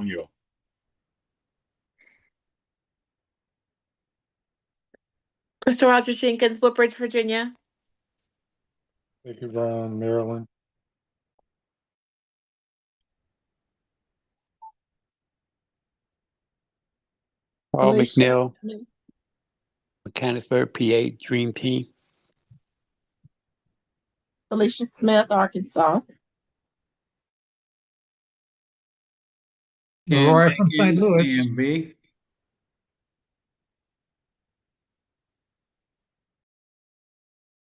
on you. Mr. Roger Jenkins, Woodbridge, Virginia. Thank you, Ron, Maryland. Paul Alicia McNeil, Smith. Mechanicsburg, PA, Dream Team. Alicia Smith, Arkansas. Roy from St. Louis. DMV.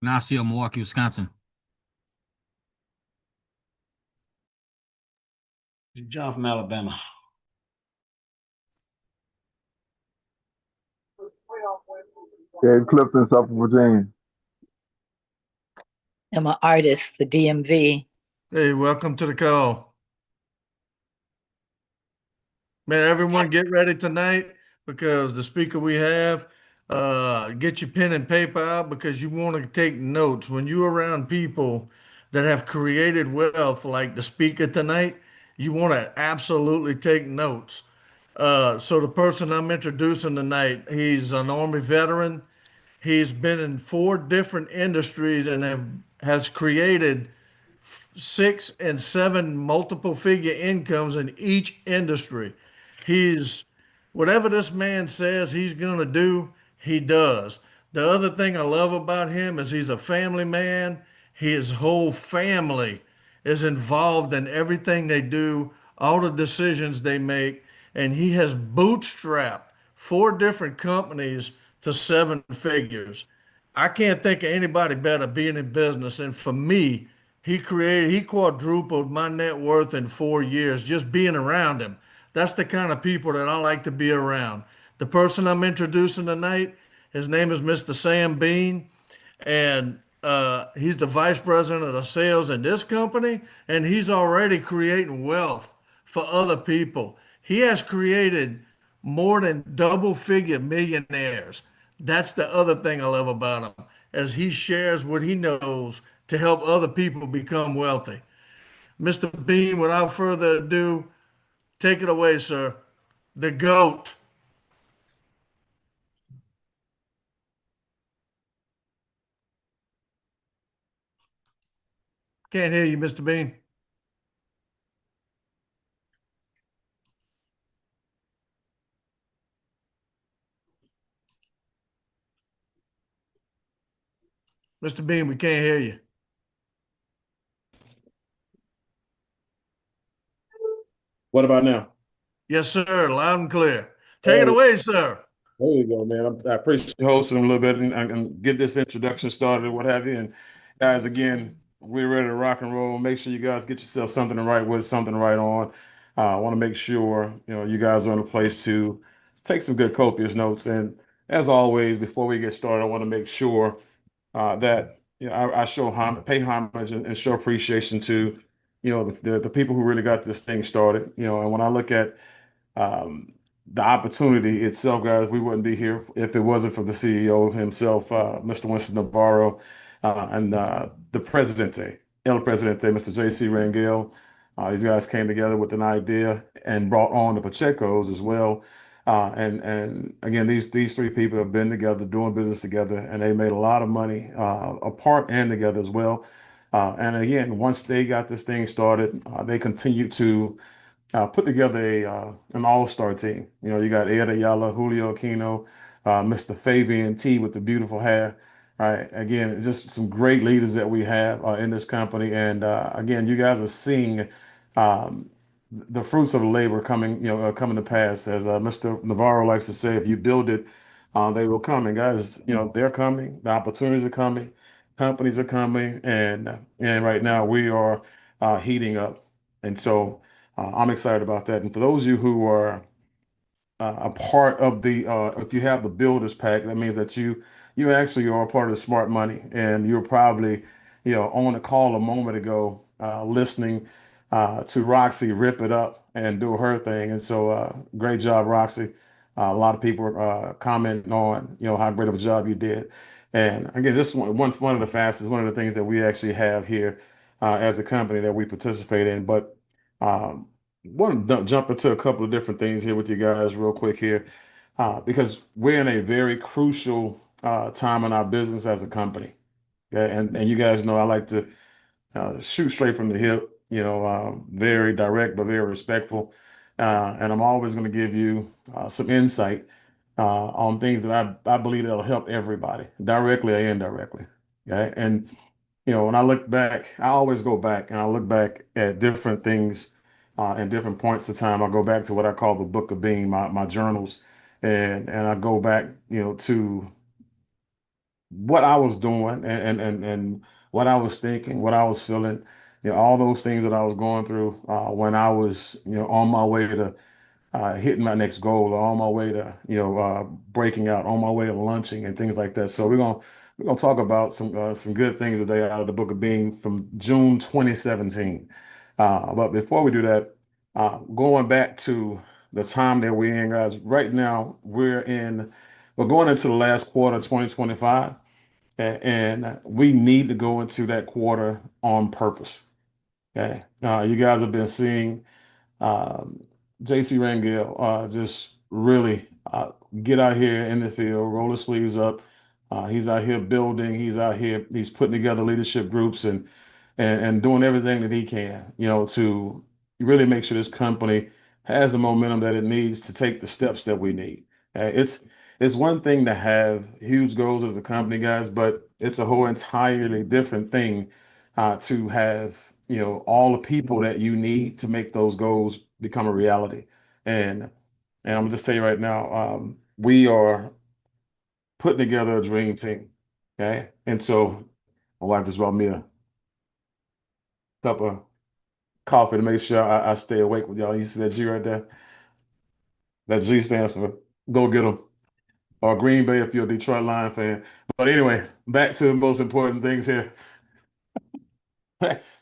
Ignacio, Milwaukee, Wisconsin. John from Alabama. Dave Clifton, Suffolk, Virginia. I'm an artist, the DMV. Hey, welcome to the call. Man, everyone get ready tonight because the speaker we have, get your pen and paper out because you want to take notes. When you're around people that have created wealth like the speaker tonight, you want to absolutely take notes. So the person I'm introducing tonight, he's an Army veteran. He's been in 4 different industries and has created 6 and 7 multiple figure incomes in each industry. He's whatever this man says he's going to do, he does. The other thing I love about him is he's a family man. His whole family is involved in everything they do, all the decisions they make, and he has bootstrapped 4 different companies to 7 figures. I can't think of anybody better being in business. And for me, he quadrupled my net worth in 4 years just being around him. That's the kind of people that I like to be around. The person I'm introducing tonight, his name is Mr. Sam Bean, and he's the vice president of the sales in this company, and he's already creating wealth for other people. He has created more than double figure millionaires. That's the other thing I love about him, as he shares what he knows to help other people become wealthy. Mr. Bean, without further ado, take it away, sir. The GOAT. Can't hear you, Mr. Bean. Mr. Bean, we can't hear you. What about now? Yes, sir. Loud and clear. Take it away, sir. There you go, man. I appreciate you hosting a little bit and get this introduction started, what have you. And guys, again, we're ready to rock and roll. Make sure you guys get yourself something to write with, something to write on. I want to make sure you guys are in a place to take some good copious notes. And as always, before we get started, I want to make sure that I pay homage and show appreciation to the people who really got this thing started. And when I look at the opportunity itself, guys, we wouldn't be here if it wasn't for the CEO himself, Mr. Winston Navarro, and the Presidente, El Presidente, Mr. J.C. Rangel. These guys came together with an idea and brought on the Pachecos as well. And again, these 3 people have been together, doing business together, and they made a lot of money apart and together as well. And again, once they got this thing started, they continued to put together an all-star team. You got Ed Ayala, Julio Aquino, Mr. Fabian T with the beautiful hair. Right. Again, it's just some great leaders that we have in this company. And again, you guys are seeing um, the fruits of labor coming to pass. As Mr. Navarro likes to say, if you build it, they will come. And guys, they're coming. The opportunities are coming. Companies are coming. And right now we are heating up. And so I'm excited about that. And for those of you who are a part of if you have the builders pack, that means that you actually are a part of the smart money, and you're probably on the call a moment ago, listening to Roxy rip it up and do her thing. And so great job, Roxy. A lot of people commenting on how great of a job you did. And again, this is one of the fastest, one of the things that we actually have here as a company that we participate in. But want to jump into a couple of different things here with you guys real quick here, because we're in a very crucial time in our business as a company. Okay? And you guys know I like to shoot straight from the hip, very direct but very respectful. And I'm always going to give you some insight on things that I believe that'll help everybody, directly or indirectly. Okay. And when I look back, I always go back and I look back at different things and different points of time. I go back to what I call the Book of Being, my journals, and I go back, to what I was doing and what I was thinking, what I was feeling, all those things that I was going through when I was, on my way to hitting my next goal, or on my way to, breaking out, on my way to launching and things like that. So we're gonna talk about some good things today out of the Book of Being from June 2017. But before we do that, going back to the time that we're in, guys, right now we're going into the last quarter of 2025. And we need to go into that quarter on purpose. Okay. You guys have been seeing JC Rangel just really get out here in the field, roll his sleeves up. He's out here building, he's putting together leadership groups and doing everything that he can, to really make sure this company has the momentum that it needs to take the steps that we need. It's one thing to have huge goals as a company, guys, but it's a whole entirely different thing to have, all the people that you need to make those goals become a reality. And I'm gonna just tell you right now, we are putting together a dream team. Okay. And so my wife just brought me a cup of coffee to make sure I stay awake with y'all. You see that G right there? That G stands for go get them. Or Green Bay if you're a Detroit Lion fan. But anyway, back to the most important things here.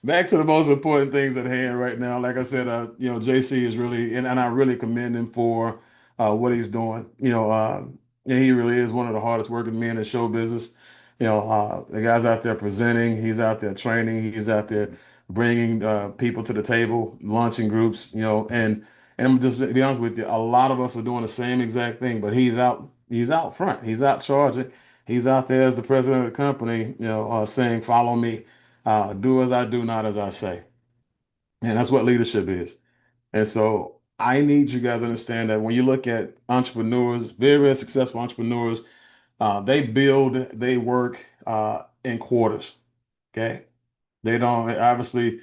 Back to the most important things at hand right now. Like I said, JC is really, and I really commend him for what he's doing. And he really is one of the hardest working men in show business. The guy's out there presenting, he's out there training, he's out there bringing people to the table, launching groups. And I'm just to be honest with you, a lot of us are doing the same exact thing, but he's out front, he's out charging, he's out there as the president of the company, saying, "Follow me." Do as I do, not as I say. And that's what leadership is. And so I need you guys to understand that when you look at entrepreneurs, very, very successful entrepreneurs, they work in quarters. Okay. They don't obviously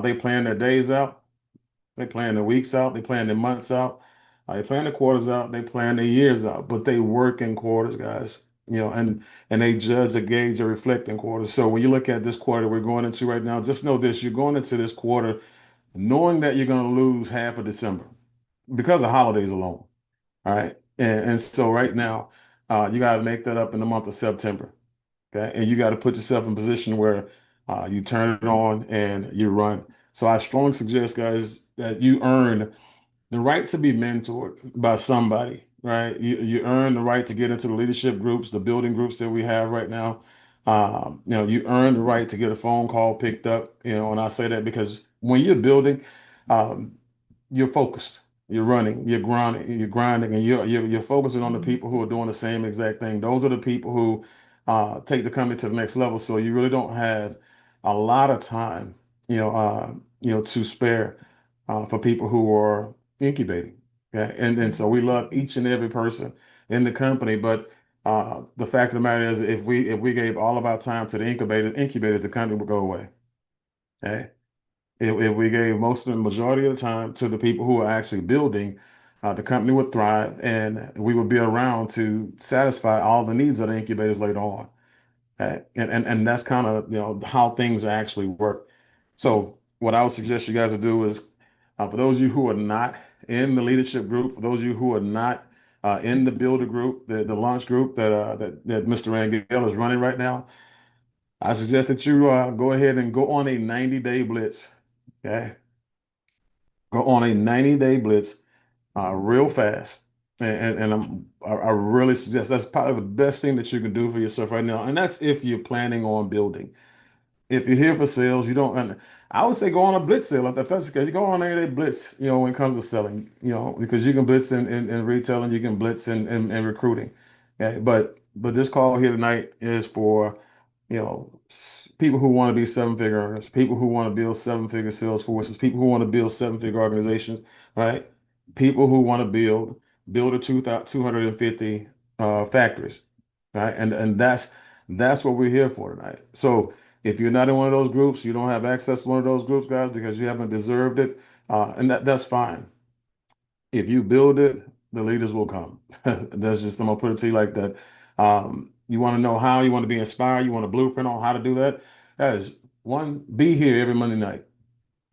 they plan their days out, they plan their weeks out, they plan their months out, they plan their quarters out, they plan their years out, but they work in quarters, guys. And they judge, they gauge, or reflect in quarters. So when you look at this quarter we're going into right now, just know this: you're going into this quarter knowing that you're going to lose half of December because of holidays alone. All right. And so right now, you got to make that up in the month of September. Okay. And you got to put yourself in a position where you turn it on and you run. So I strongly suggest, guys, that you earn the right to be mentored by somebody, right? You earn the right to get into the leadership groups, the building groups that we have right now. You earn the right to get a phone call picked up, and I say that because when you're building, um, you're focused, you're running, you're grinding, and you're focusing on the people who are doing the same exact thing. Those are the people who take the company to the next level. So you really don't have a lot of time, to spare for people who are incubating. Okay? And so we love each and every person in the company, but the fact of the matter is, if we gave all of our time to the incubators, the company would go away. Okay? If we gave most of the majority of the time to the people who are actually building, the company would thrive and we would be around to satisfy all the needs of the incubators later on. And that's kind of how things actually work. So what I would suggest you guys to do is, for those of you who are not in the leadership group, for those of you who are not in the builder group, the launch group that Mr. Rangel is running right now, I suggest that you go ahead and go on a 90-day blitz. Okay, go on a 90-day blitz real fast. I really suggest that's probably the best thing that you can do for yourself right now. And that's if you're planning on building. if you're here for sales, you don't. And I would say go on a blitz sale. If that's the case, you go on there, they blitz. When it comes to selling, because you can blitz in retail and you can blitz in recruiting. Okay, but this call here tonight is for people who want to be seven-figure earners, people who want to build seven-figure sales forces, people who want to build seven-figure organizations, right? People who want to build a 250 factories, right? And that's what we're here for tonight. So if you're not in one of those groups, you don't have access to one of those groups, guys, because you haven't deserved it, and that's fine. If you build it, the leaders will come. That's just, I'm gonna put it to you like that. You want to know how, you want to be inspired, you want a blueprint on how to do that. Guys, one, be here every Monday night.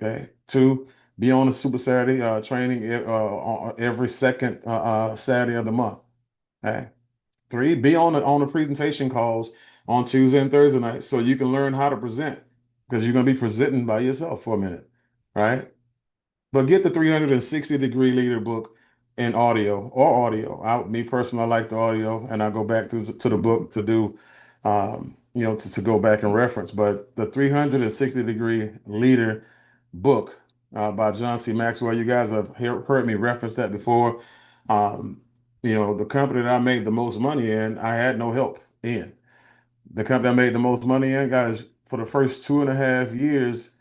Okay. Two, be on a Super Saturday training every second Saturday of the month. Okay. Three, be on the presentation calls on Tuesday and Thursday night so you can learn how to present because you're gonna be presenting by yourself for a minute, right? But get the 360-degree leader book in audio. Me personally, I like the audio, and I go back to the book to do, to go back and reference. But the 360-degree leader book by John C. Maxwell, you guys have heard me reference that before. The company that I made the most money in, I had no help in. The company I made the most money in, guys, for the first 2.5 years.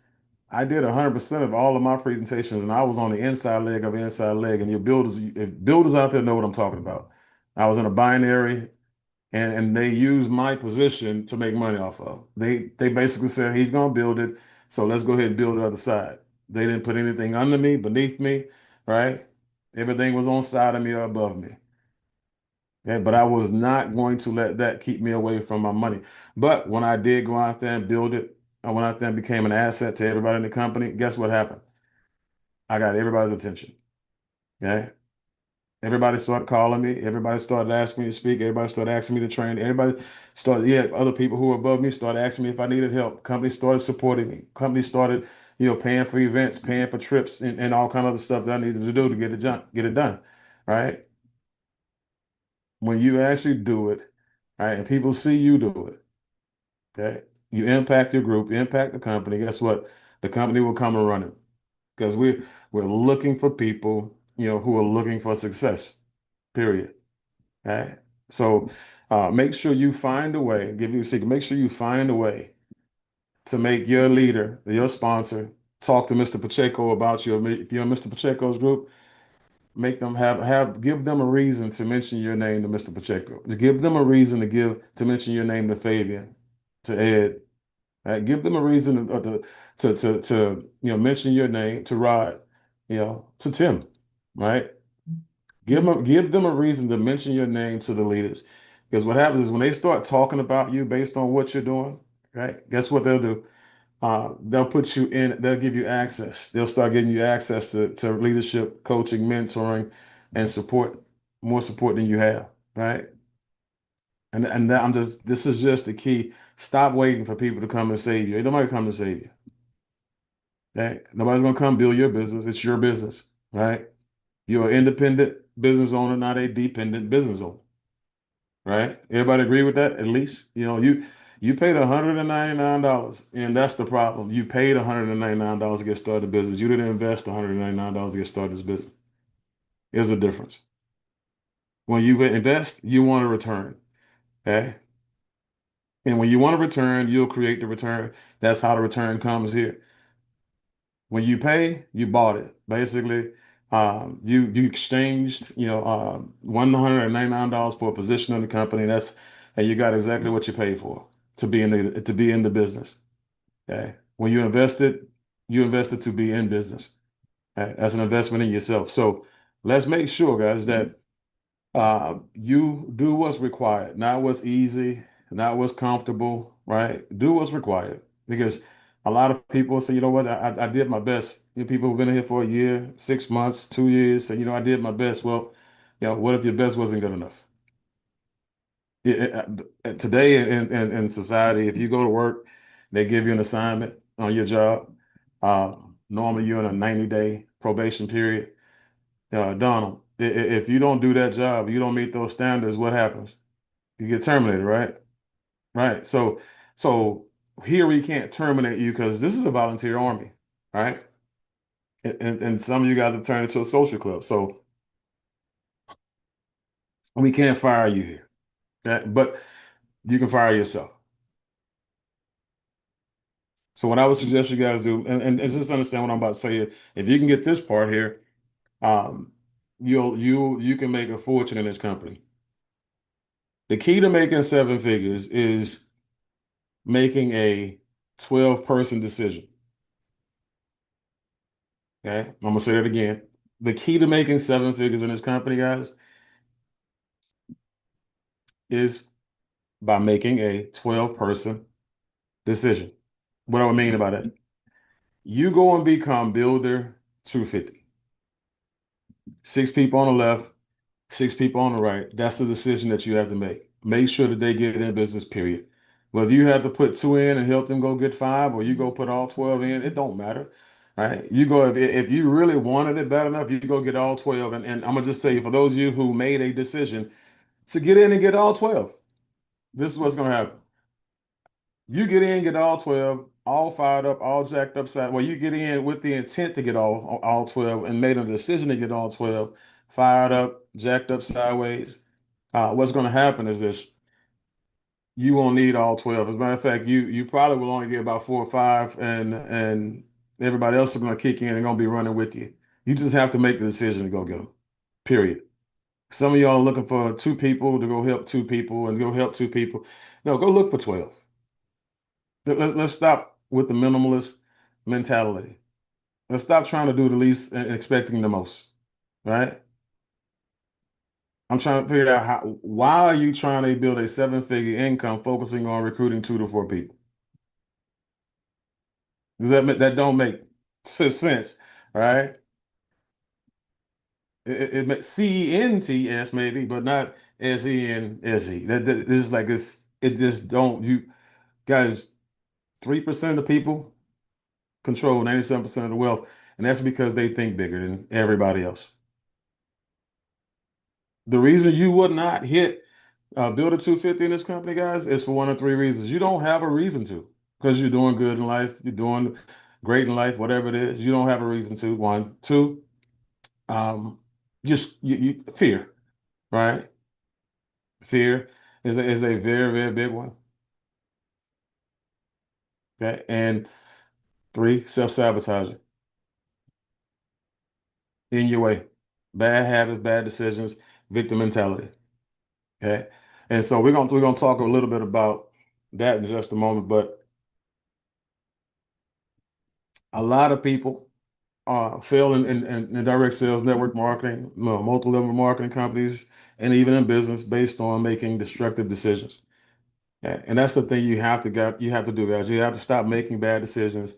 I did 100% of all of my presentations, and I was on the inside leg of the inside leg. And your builders, if builders out there know what I'm talking about. I was in a binary, and they used my position to make money off of. They basically said he's gonna build it, so let's go ahead and build the other side. They didn't put anything under me, beneath me, right? Everything was on side of me or above me. Yeah, but I was not going to let that keep me away from my money. But when I did go out there and build it, I went out there and became an asset to everybody in the company. Guess what happened? I got everybody's attention. Okay. Everybody started calling me. Everybody started asking me to speak. Everybody started asking me to train. Other people who were above me started asking me if I needed help. Companies started supporting me. Companies started, paying for events, paying for trips, and all kind of other stuff that I needed to do to get it done. Right. When you actually do it, right, and people see you do it, okay, you impact your group, you impact the company. Guess what? The company will come and run it because we're looking for people, who are looking for success. Period. Okay. So make sure you find a way. Give you a secret. Make sure you find a way to make your leader, your sponsor, talk to Mr. Pacheco about you. If you're in Mr. Pacheco's group, make them give them a reason to mention your name to Mr. Pacheco. Give them a reason to mention your name to Fabian, to Ed. Give them a reason to mention your name to Rod, to Tim, right? Give them a reason to mention your name to the leaders. Because what happens is when they start talking about you based on what you're doing, right? Guess what they'll do? They'll put you in, they'll give you access. They'll start getting you access to leadership, coaching, mentoring, and support, more support than you have, right? And this is just the key. Stop waiting for people to come and save you. Ain't nobody come to save you. Okay? Nobody's gonna come build your business. It's your business, right? You're an independent business owner, not a dependent business owner, right? Everybody agree with that? At least, you paid $199, and that's the problem. You paid $199 to get started a business. You didn't invest $199 to get started this business. There's a difference. When you invest, you want a return, okay? And when you want a return, you'll create the return. That's how the return comes here. When you pay, you bought it. Basically, you exchanged, $199 for a position in the company. And you got exactly what you paid for to be in the business. Okay. When you invested to be in business. Okay? That's an investment in yourself. So let's make sure, guys, that you do what's required, not what's easy, not what's comfortable, right? Do what's required because a lot of people say, you know what, I did my best. People who've been here for a year, 6 months, 2 years, say, I did my best. Well, what if your best wasn't good enough? Today in society, if you go to work, they give you an assignment on your job. Normally, you're in a 90-day probation period. Donald, if you don't do that job, you don't meet those standards, what happens? You get terminated, right? Right. So here we can't terminate you because this is a volunteer army, right? And some of you guys have turned into a social club, so we can't fire you here. But you can fire yourself. So what I would suggest you guys do, and just understand what I'm about to say here, if you can get this part here, you can make a fortune in this company. The key to making 7 figures is making a 12-person decision. Okay, I'm gonna say that again. The key to making 7 figures in this company, guys, is by making a 12-person decision. What do I mean by that? You go and become builder 250. 6 people on the left, 6 people on the right. That's the decision that you have to make. Make sure that they get in business, period. Whether you have to put 2 in and help them go get 5, or you go put all 12 in, it don't matter. Right? You go if you really wanted it bad enough, you go get all 12. And I'm gonna just say, for those of you who made a decision to get in and get all 12, this is what's gonna happen. You get in, get all 12, all fired up, all jacked up side. Well, you get in with the intent to get all 12 and made a decision to get all 12, fired up, jacked up sideways. What's going to happen is this: you won't need all 12. As a matter of fact, you probably will only get about 4 or 5, and everybody else is going to kick in and going to be running with you. You just have to make the decision to go get them. Period. Some of y'all are looking for 2 people to go help 2 people and go help 2 people. No, go look for 12. Let's stop with the minimalist mentality. Let's stop trying to do the least and expecting the most, right? I'm trying to figure out why are you trying to build a 7-figure income focusing on recruiting 2 to 4 people? Does that don't make sense, right? It makes CENTS maybe, but not SENSE. This is like this. It just don't. You guys, 3% of the people control 97% of the wealth, and that's because they think bigger than everybody else. The reason you would not hit build a 250 in this company, guys, is for 1 of 3 reasons. You don't have a reason to, because you're doing good in life, you're doing great in life, whatever it is. You don't have a reason to. 1, 2, just fear, right? Fear is a very, very big one. Okay, and 3, self-sabotaging in your way, bad habits, bad decisions, victim mentality. Okay, and so we're gonna talk a little bit about that in just a moment, but a lot of people fail in direct sales, network marketing, multi-level marketing companies, and even in business based on making destructive decisions. And that's the thing you have to do, guys. You have to stop making bad decisions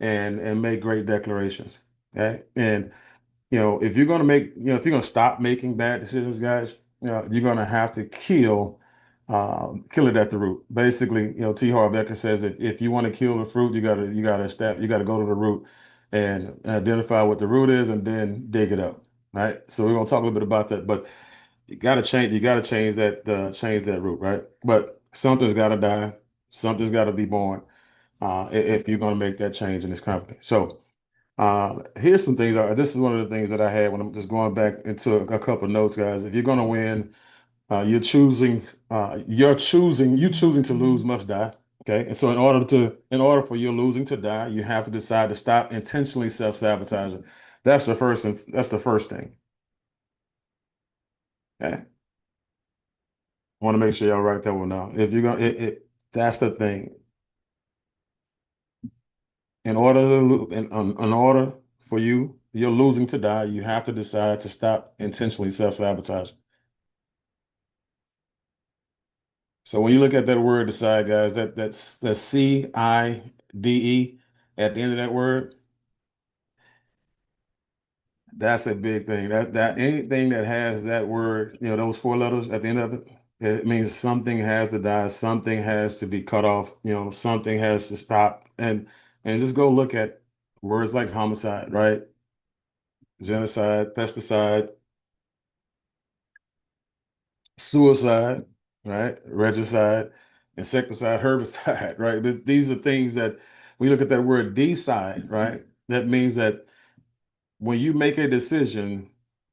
and make great declarations. Okay. And if you're gonna if you're gonna stop making bad decisions, guys, you're gonna have to kill it at the root. Basically, T. Harv Eker says that if you want to kill the fruit, you gotta go to the root and identify what the root is and then dig it up. Right. So we're gonna talk a little bit about that, but you gotta change that root, right? But something's gotta die, something's gotta be born, if you're gonna make that change in this company. So here's some things. This is one of the things that I had when I'm just going back into a couple of notes, guys. If you're going to win, you choosing to lose must die. Okay. And so in order for your losing to die, you have to decide to stop intentionally self-sabotaging. That's the first thing. Okay. I want to make sure y'all write that one down. If you're going that's the thing. In order for you're losing to die, you have to decide to stop intentionally self-sabotaging. So when you look at that word decide, guys, that's CIDE at the end of that word. That's a big thing. That anything that has that word, those 4 letters at the end of it, it means something has to die, something has to be cut off, something has to stop. And just go look at words like homicide, right? Genocide, pesticide, suicide, right? Regicide. insecticide, herbicide, right? These are things that we look at that word decide, right? That means that when you make a decision,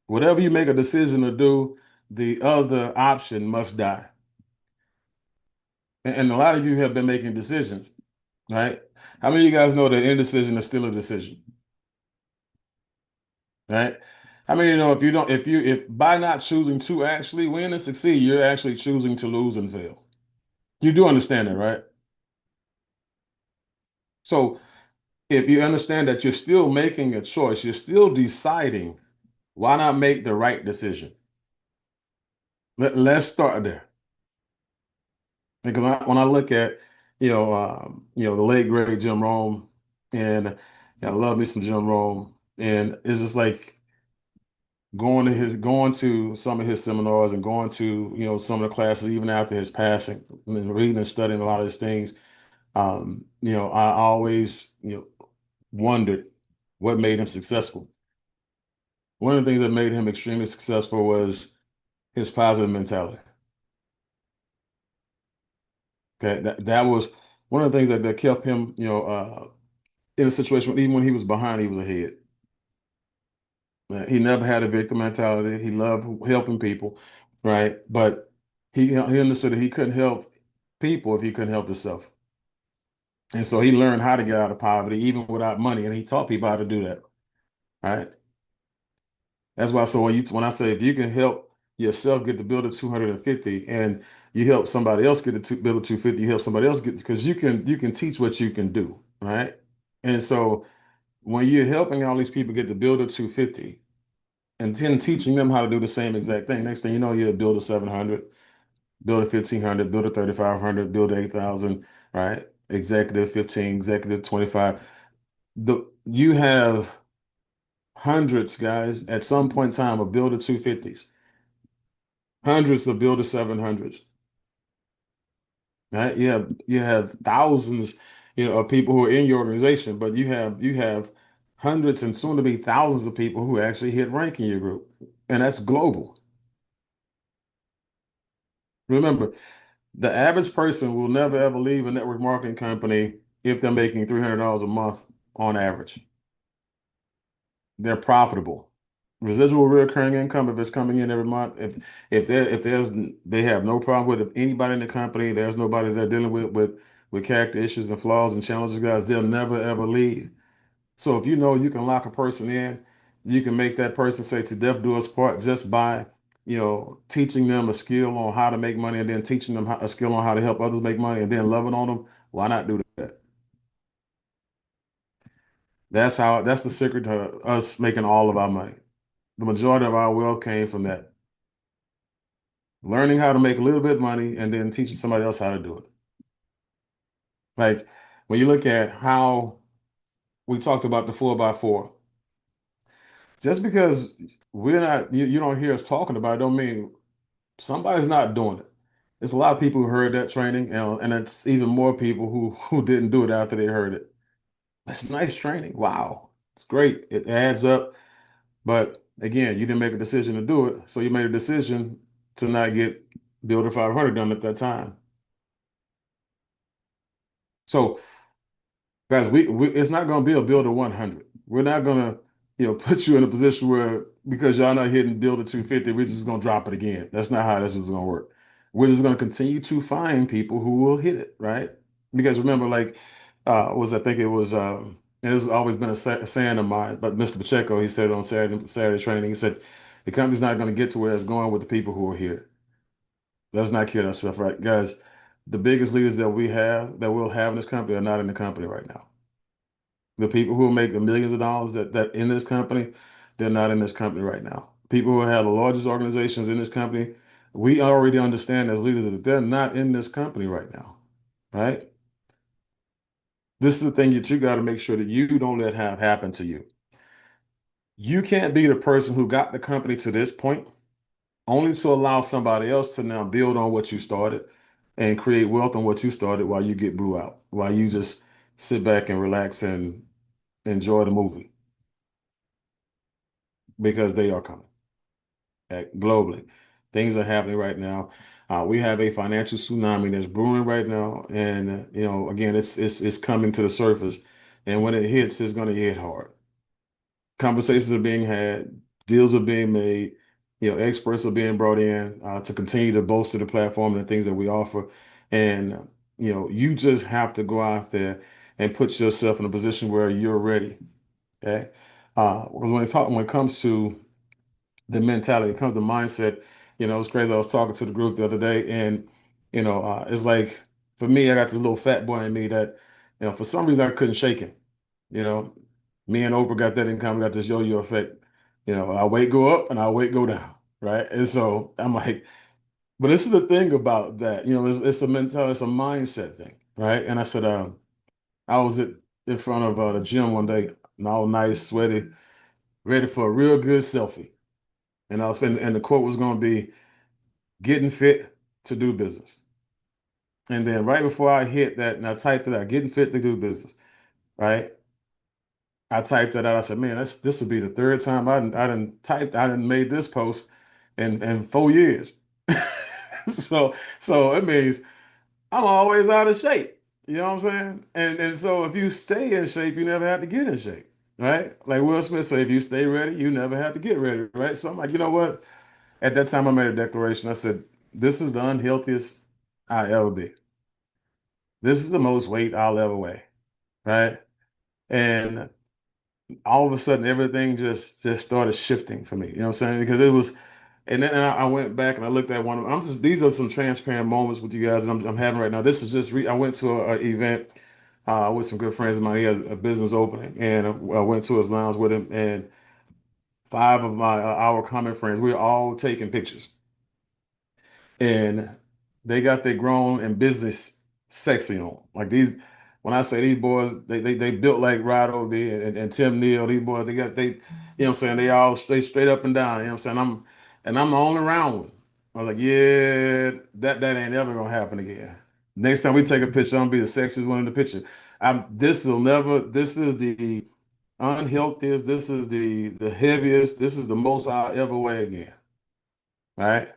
whatever you make a decision to do, the other option must die. And a lot of you have been making decisions, right? How many of you guys know that indecision is still a decision, right? How many of you know if by not choosing to actually win and succeed, you're actually choosing to lose and fail? You do understand that, right? So if you understand that you're still making a choice, you're still deciding, why not make the right decision? Let's start there. Because when I look at, the late great Jim Rome, and I love me some Jim Rome, and it's just like going to some of his seminars and going to, some of the classes even after his passing, and reading and studying a lot of his things. I always, wondered what made him successful. One of the things that made him extremely successful was his positive mentality. Okay, that was one of the things that kept him, in a situation even when he was behind, he was ahead. He never had a victim mentality. He loved helping people, right? But he understood that he couldn't help people if he couldn't help himself. And so he learned how to get out of poverty even without money, and he taught people how to do that, right? That's why. So when I say if you can help yourself get to build a 250, and you help somebody else get to build a 250, you help somebody else get, because you can teach what you can do, right? And so when you're helping all these people get to build a 250, and then teaching them how to do the same exact thing, next thing you know, you'll build a 700, build a 1500, build a 3500, build a 8000, right? Executive 15, executive 25. You have hundreds, guys, at some point in time of builder 250s, hundreds of builder 700s, right? You have thousands, of people who are in your organization, but you have hundreds and soon to be thousands of people who actually hit rank in your group, and that's global. Remember, the average person will never ever leave a network marketing company if they're making $300 a month on average. They're profitable. Residual recurring income, if it's coming in every month, they have no problem with anybody in the company, there's nobody they're dealing with character issues and flaws and challenges, guys, they'll never ever leave. So if you know you can lock a person in, you can make that person say to death do us part just by, teaching them a skill on how to make money, and then teaching them a skill on how to help others make money, and then loving on them. Why not do that? That's the secret to us making all of our money. The majority of our wealth came from that. Learning how to make a little bit of money and then teaching somebody else how to do it. Like when you look at how we talked about the 4x4, just because we're not, you don't hear us talking about it, don't mean somebody's not doing it. There's a lot of people who heard that training, and it's even more people who didn't do it after they heard it. It's nice training. Wow. It's great. It adds up. But again, you didn't make a decision to do it. So you made a decision to not get Builder 500 done at that time. So guys, it's not going to be a Builder 100. We're not going to, put you in a position where because y'all not hitting Builder 250, we're just going to drop it again. That's not how this is going to work. We're just going to continue to find people who will hit it, right? Because remember, like, I think it was, it has always been a saying of mine, but Mr. Pacheco, he said on Saturday training, he said, the company's not going to get to where it's going with the people who are here. Let's not kid ourselves, right? Guys, the biggest leaders that we'll have in this company are not in the company right now. The people who make the millions of dollars that in this company, they're not in this company right now. People who have the largest organizations in this company, we already understand as leaders that they're not in this company right now, right? This is the thing that you got to make sure that you don't let have happen to you. You can't be the person who got the company to this point only to allow somebody else to now build on what you started and create wealth on what you started while you get blew out, while you just sit back and relax and enjoy the movie, because they are coming globally. Things are happening right now. We have a financial tsunami that's brewing right now, and again, it's coming to the surface, and when it hits, it's going to hit hard. Conversations are being had, deals are being made, experts are being brought in to continue to bolster the platform and the things that we offer, and you just have to go out there and put yourself in a position where you're ready. Okay, because when it comes to the mentality, it comes to mindset. It's crazy. I was talking to the group the other day, and it's like for me, I got this little fat boy in me that, for some reason I couldn't shake him. You know, Me and Oprah got that in common. Got this yo-yo effect. Our weight go up and our weight go down, right? And so I'm like, but this is the thing about that. It's a mental, it's a mindset thing, right? And I said, I was in front of the gym one day, and all nice, sweaty, ready for a real good selfie. And the quote was going to be getting fit to do business. And then right before I hit that, and I typed it out, getting fit to do business, right? I typed it out. I said, man, this will be the third time I done made this post in 4 years. So it means I'm always out of shape. You know what I'm saying? And so if you stay in shape, you never have to get in shape, right? Like Will Smith said, if you stay ready, you never have to get ready, right? So I'm like, you know what? At that time, I made a declaration. I said, this is the unhealthiest I ever be. This is the most weight I'll ever weigh, right? And all of a sudden, everything just started shifting for me. You know what I'm saying? Because it was, and then I went back and I looked at one. These are some transparent moments with you guys that I'm having right now. This is just, I went to a event with some good friends of mine. He has a business opening, and I went to his lounge with him, and five of our common friends, we were all taking pictures. And they got their grown and business sexy on. Like these, when I say these boys, they built like Rod O.D. and Tim Neal. These boys, you know what I'm saying? They all straight up and down. You know what I'm saying? I'm the only round one. I was like, yeah, that ain't ever gonna happen again. Next time we take a picture, I'm gonna be the sexiest one in the picture. This is the unhealthiest, this is the heaviest, this is the most I'll ever weigh again. Right?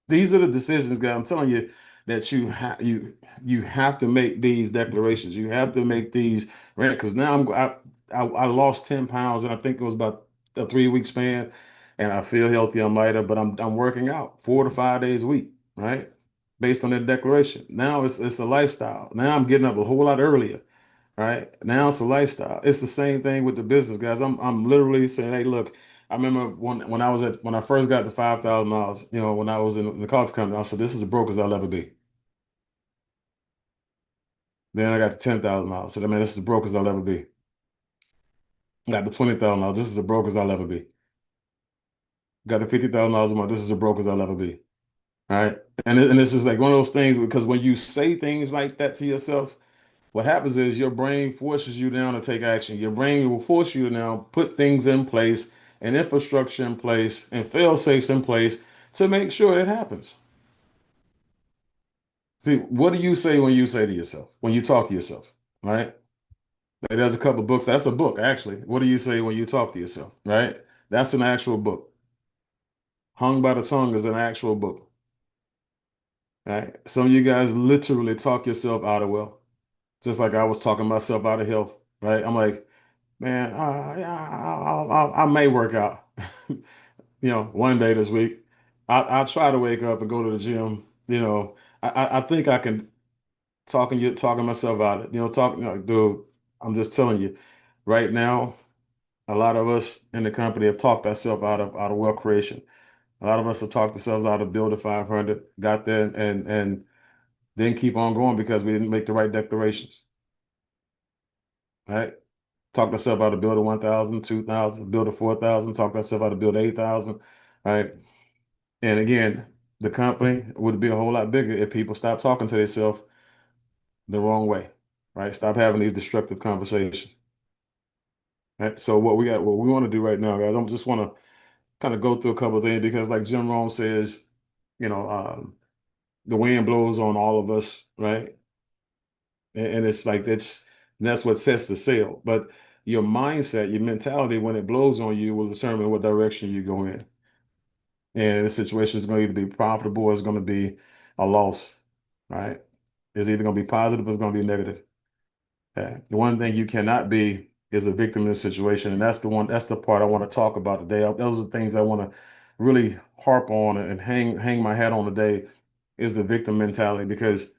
These are the decisions, guys. I'm telling you that you have to make these declarations. You have to make these, right? Because now I lost 10 pounds, and I think it was about a 3 week span, and I feel healthy. I'm lighter, but I'm working out 4 to 5 days a week, right? Based on that declaration. Now it's a lifestyle. Now I'm getting up a whole lot earlier, right? Now it's a lifestyle. It's the same thing with the business, guys. I'm literally saying, hey, look. I remember when I first got to $5,000, when I was in the coffee company, I said, this is the brokest I'll ever be. Then I got to $10,000. I said, man, this is the brokest I'll ever be. Got to $20,000. This is the brokest I'll ever be. Got to $50,000 a month. This is the brokest I'll ever be. All right. And it's just like one of those things, because when you say things like that to yourself, what happens is your brain forces you down to take action. Your brain will force you to now put things in place and infrastructure in place and fail safes in place to make sure it happens. See, what do you say when you say to yourself, when you talk to yourself, right? Like, there's a couple of books. That's a book, actually. What do you say when you talk to yourself, right? That's an actual book. Hung by the Tongue is an actual book, right? Some of you guys literally talk yourself out of wealth, just like I was talking myself out of health, right? I'm like, man, yeah, I may work out, one day this week. I'll try to wake up and go to the gym. I think I can talking myself out of it. Talking like, dude, I'm just telling you, right now, a lot of us in the company have talked ourselves out of wealth creation. A lot of us have talked ourselves out of build a 500, got there and then keep on going because we didn't make the right declarations. Right? Talked ourselves out of build a 1,000, 2,000, build a 4,000, talked ourselves out of build 8,000. Right? And again, the company would be a whole lot bigger if people stopped talking to themselves the wrong way. Right? Stop having these destructive conversations. Right? So what we want to do right now, guys, I just want to kind of go through a couple of things because, like Jim Rohn says, you know, um, the wind blows on all of us, right? And it's like that's what sets the sail. But your mindset, your mentality, when it blows on you, will determine what direction you go in. And the situation is going to either be profitable or it's going to be a loss, right? It's either going to be positive or it's going to be negative. The one thing you cannot be is a victim in this situation. And that's the part I want to talk about today. Those are the things I want to really harp on and hang my hat on today is the victim mentality. Because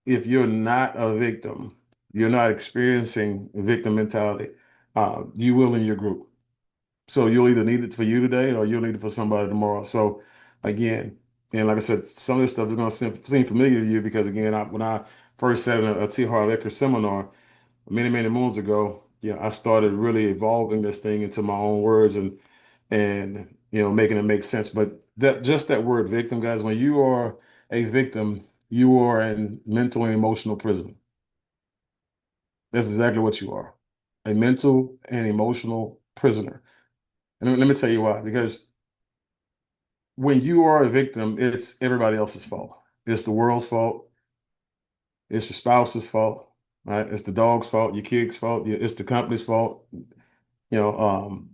if you're not a victim, you're not experiencing victim mentality, you will in your group. So you'll either need it for you today or you'll need it for somebody tomorrow. So again, and like I said, some of this stuff is going to seem familiar to you because again, when I first sat in a T. Harv Eker seminar many, many moons ago, I started really evolving this thing into my own words and making it make sense. But that word victim, guys, when you are a victim, you are in mental and emotional prison. That's exactly what you are, a mental and emotional prisoner. And let me tell you why, because when you are a victim, it's everybody else's fault. It's the world's fault. It's your spouse's fault, right? It's the dog's fault, your kid's fault. It's the company's fault. You know,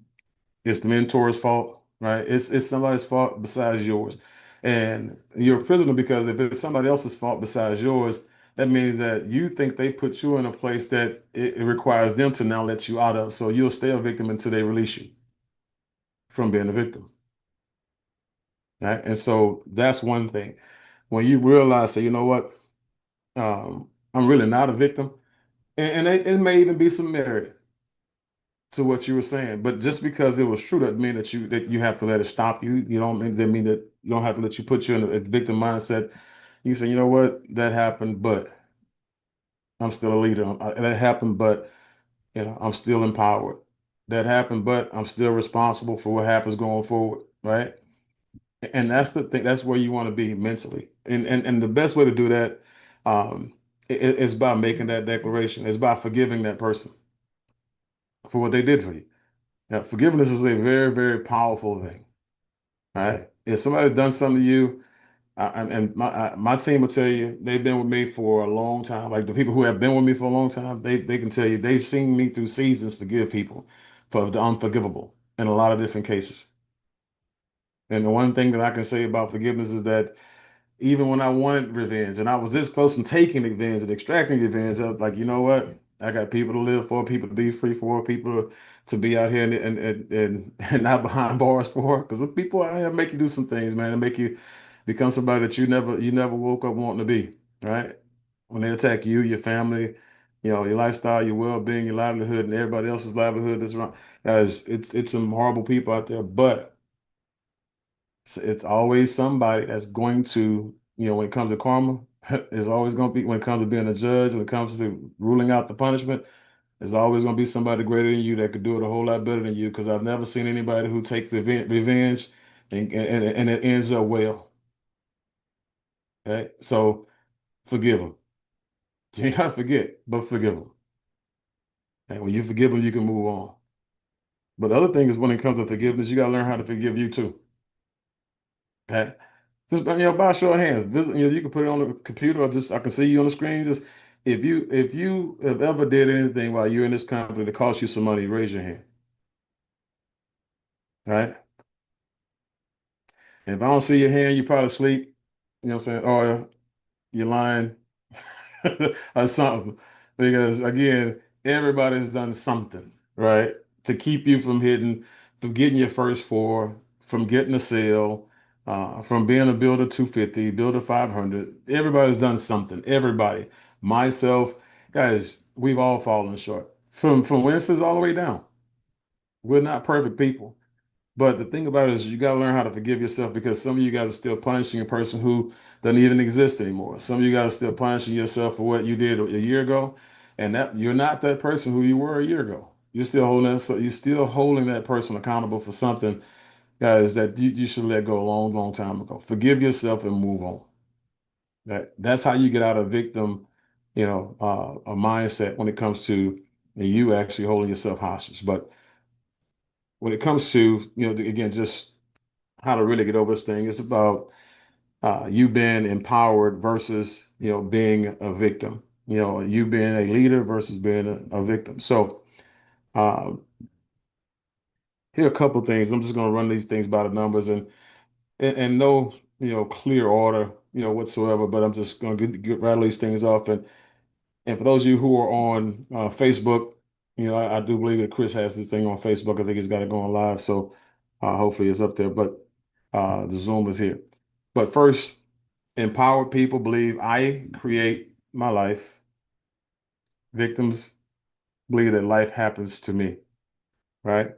it's the mentor's fault, right? It's somebody's fault besides yours. And you're a prisoner because if it's somebody else's fault besides yours, that means that you think they put you in a place that it requires them to now let you out of. So you'll stay a victim until they release you from being a victim, right? And so that's one thing. When you realize, say, you know what, I'm really not a victim, and it may even be some merit to what you were saying, but just because it was true doesn't mean that you have to let it stop you. You don't mean that you don't have to let you put you in a victim mindset. You say, you know what, that happened, but I'm still a leader. That happened, but I'm still empowered. That happened, but I'm still responsible for what happens going forward, right? And that's the thing. That's where you want to be mentally. And the best way to do that is by making that declaration. It's by forgiving that person for what they did for you. Now, forgiveness is a very, very powerful thing. Right? If somebody's done something to you, and my team will tell you they've been with me for a long time. Like the people who have been with me for a long time, they can tell you they've seen me through seasons forgive people for the unforgivable in a lot of different cases. And the one thing that I can say about forgiveness is that even when I wanted revenge and I was this close from taking revenge and extracting revenge, I was like, you know what? I got people to live for, people to be free for, people to be out here and not behind bars for. Because people out here make you do some things, man, and make you become somebody that you never woke up wanting to be, right? When they attack you, your family, your lifestyle, your well-being, your livelihood, and everybody else's livelihood that's around. Guys, it's some horrible people out there, but it's always somebody that's going to, when it comes to karma, it's always going to be, when it comes to being a judge, when it comes to ruling out the punishment, there's always going to be somebody greater than you that could do it a whole lot better than you. Because I've never seen anybody who takes the revenge and it ends up well. Okay? So forgive them. You ain't got to forget, but forgive them. And when you forgive them, you can move on. But the other thing is when it comes to forgiveness, you got to learn how to forgive you too. Okay? Just by a show of hands, visit, you can put it on the computer or just I can see you on the screen. Just if you have ever did anything while you're in this company that cost you some money, raise your hand. Right? And if I don't see your hand, you probably sleep. You know what I'm saying? Or you're lying or something. Because again, everybody's done something, right? To keep you from getting your first four, from getting a sale, from being a builder 250, builder 500. Everybody's done something. Everybody. Myself, guys, we've all fallen short. From Winston's all the way down. We're not perfect people. But the thing about it is you got to learn how to forgive yourself because some of you guys are still punishing a person who doesn't even exist anymore. Some of you guys are still punishing yourself for what you did a year ago, and that you're not that person who you were a year ago. You're still holding that person accountable for something, guys, that you should let go a long, long time ago. Forgive yourself and move on. That's how you get out of victim, a mindset when it comes to you actually holding yourself hostage. But when it comes to, again, just how to really get over this thing. It's about you being empowered versus being a victim. You being a leader versus being a victim. So um, here are a couple things. I'm just going to run these things by the numbers, and in no, clear order, whatsoever, but I'm just going to rattle these things off. And for those of you who are on Facebook, I do believe that Chris has this thing on Facebook. I think he's got it going live. So hopefully it's up there, but the Zoom is here. But first, empowered people believe I create my life. Victims believe that life happens to me, right?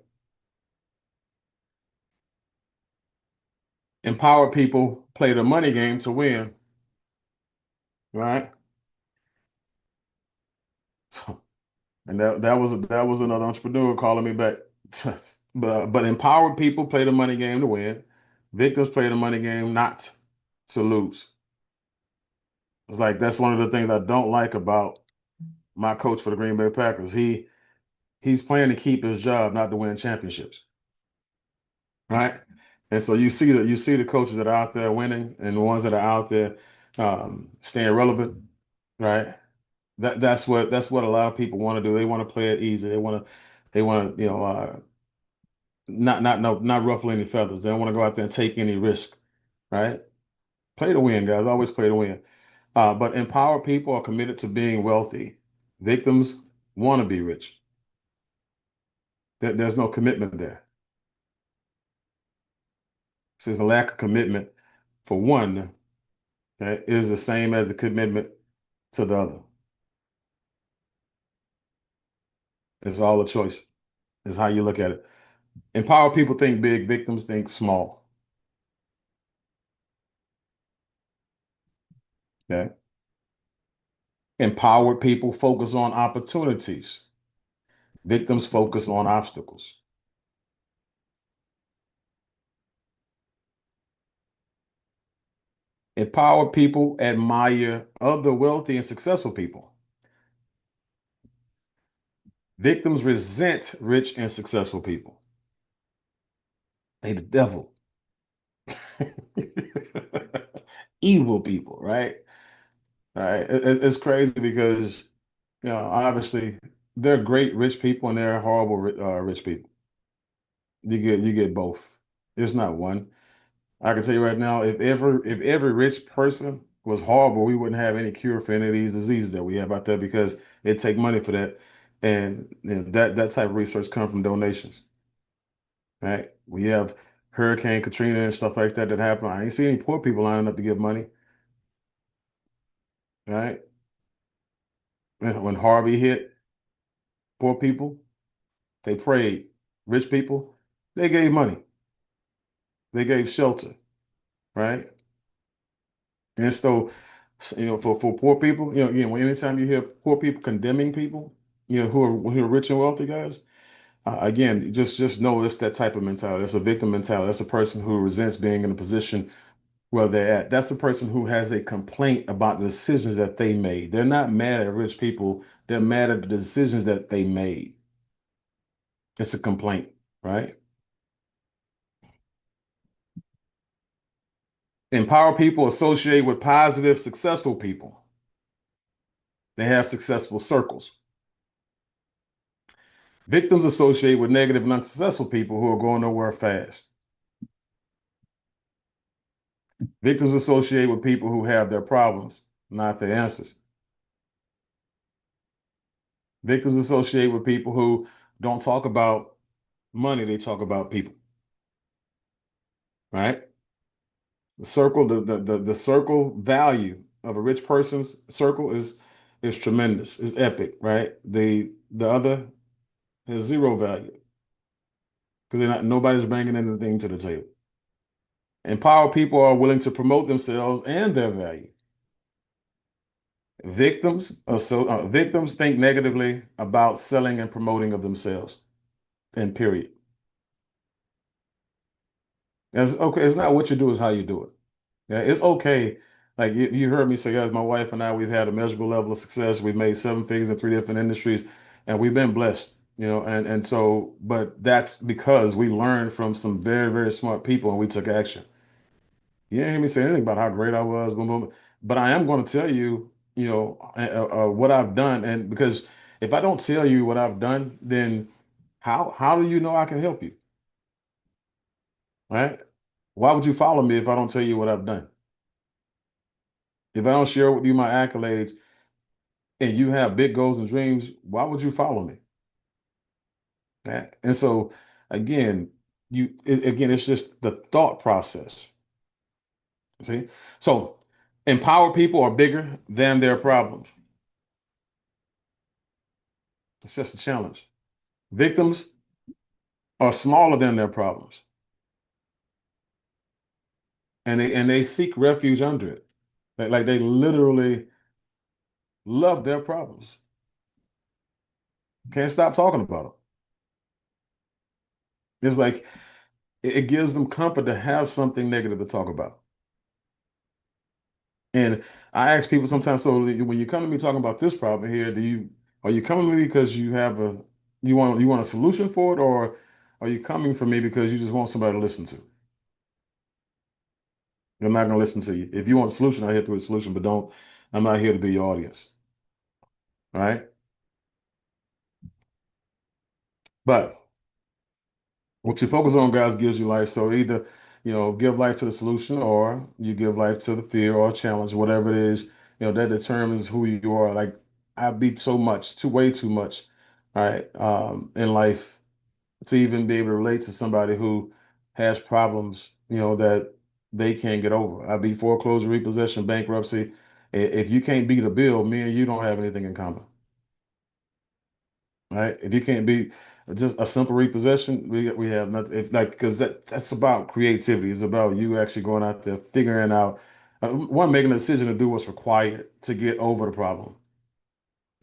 Empowered people play the money game to win, right? So, and that was another entrepreneur calling me back. But empowered people play the money game to win. Victims play the money game not to lose. It's like that's one of the things I don't like about my coach for the Green Bay Packers. He's playing to keep his job, not to win championships. Right? And so you see the coaches that are out there winning and the ones that are out there staying relevant, right? That's what a lot of people want to do. They want to play it easy. They want to not ruffle any feathers. They don't want to go out there and take any risk, right? Play to win, guys. Always play to win. But empowered people are committed to being wealthy. Victims want to be rich. There's no commitment there. So there's a lack of commitment for one that is the same as a commitment to the other. It's all a choice. It's how you look at it. Empowered people think big, victims think small. Okay. Empowered people focus on opportunities. Victims focus on obstacles. Empowered people admire other wealthy and successful people. Victims resent rich and successful people. They the devil. Evil people, right? All right. It's crazy because, obviously they're great rich people and they're horrible rich people. You get both. It's not one. I can tell you right now, if every rich person was horrible, we wouldn't have any cure for any of these diseases that we have out there because it take money for that. And that type of research comes from donations. Right? We have Hurricane Katrina and stuff like that happen. I ain't seen any poor people lining up to give money. Right? When Harvey hit, poor people, they prayed. Rich people, they gave money. They gave shelter. Right? And so, for poor people, again, anytime you hear poor people condemning people, who are rich and wealthy guys, again, just know it's that type of mentality. It's a victim mentality. That's a person who resents being in a position where they're at. That's a person who has a complaint about the decisions that they made. They're not mad at rich people. They're mad at the decisions that they made. It's a complaint, right? Empower people associate with positive, successful people. They have successful circles. Victims associate with negative and unsuccessful people who are going nowhere fast. Victims associate with people who have their problems, not their answers. Victims associate with people who don't talk about money, they talk about people. Right? The circle value of a rich person's circle is tremendous, is epic, right? The other has zero value because nobody's bringing anything to the table. Empowered people are willing to promote themselves and their value. Victims think negatively about selling and promoting of themselves. And period. It's okay. It's not what you do, it's how you do it. Yeah, it's okay. Like you heard me say, guys, my wife and I, we've had a measurable level of success. We've made seven figures in three different industries, and we've been blessed, and so, but that's because we learned from some very, very smart people and we took action. You didn't hear me say anything about how great I was, boom, boom. But I am going to tell you, what I've done, and because if I don't tell you what I've done, then how do you know I can help you? Right? Why would you follow me if I don't tell you what I've done? If I don't share with you my accolades and you have big goals and dreams, why would you follow me? And so again, again, it's just the thought process. See? So empowered people are bigger than their problems. It's just a challenge. Victims are smaller than their problems. And they seek refuge under it. Like they literally love their problems. Can't stop talking about them. It's like it gives them comfort to have something negative to talk about. And I ask people sometimes, so when you come to me talking about this problem here, are you coming to me because you want a solution for it, or are you coming for me because you just want somebody to listen to? I'm not gonna listen to you. If you want a solution, I help you with a solution, but I'm not here to be your audience. All right. But what you focus on, guys, gives you life. So either, give life to the solution or you give life to the fear or challenge, whatever it is, that determines who you are. Like I beat so much, way too much, all right, in life to even be able to relate to somebody who has problems, that they can't get over. I beat foreclosure, repossession, bankruptcy. If you can't beat a bill, me and you don't have anything in common. Right? If you can't be just a simple repossession, we have nothing. If like because that's about creativity. It's about you actually going out there figuring out one making a decision to do what's required to get over the problem.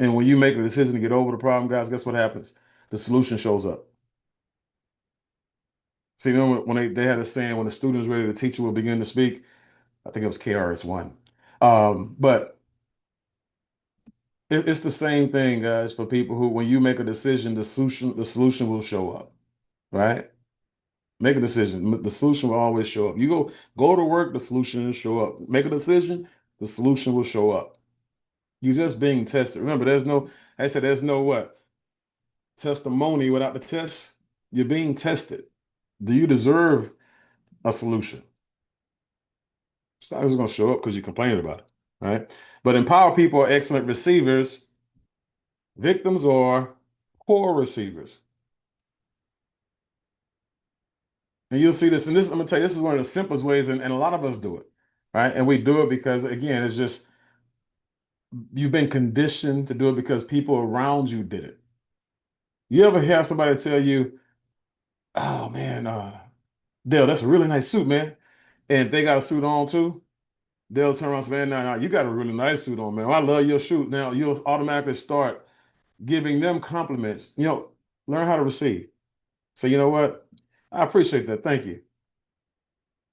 And when you make a decision to get over the problem, guys, guess what happens? The solution shows up. See, when they had a saying when the student is ready, the teacher will begin to speak. I think it was KRS-One. But it's the same thing, guys, for people who when you make a decision, the solution will show up. Right? Make a decision. The solution will always show up. You go to work, the solution will show up. Make a decision, the solution will show up. You're just being tested. Remember, there's no what? Testimony without the test. You're being tested. Do you deserve a solution? It's not just going to show up because you complain about it, right? But empowered people are excellent receivers. Victims are poor receivers. And you'll see this, and this, I'm gonna tell you, this is one of the simplest ways, and a lot of us do it, right? And we do it because, again, it's just you've been conditioned to do it because people around you did it. You ever hear somebody tell you, "Oh man, Dale, that's a really nice suit, man," and if they got a suit on too, they'll turn around and say, "Man, nah, you got a really nice suit on, man. I love your suit." Now you'll automatically start giving them compliments. Learn how to receive. So you know what? I appreciate that. Thank you.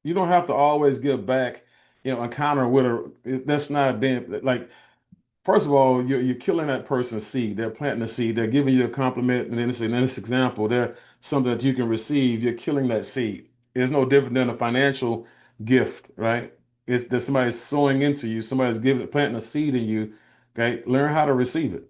You don't have to always give back, encounter with her. That's not being like, first of all, you're killing that person's seed. They're planting the seed. They're giving you a compliment. And then in this example, they're something that you can receive. You're killing that seed. It's no different than a financial gift, right? It's that somebody's sowing into you. Somebody's planting a seed in you. Okay. Learn how to receive it.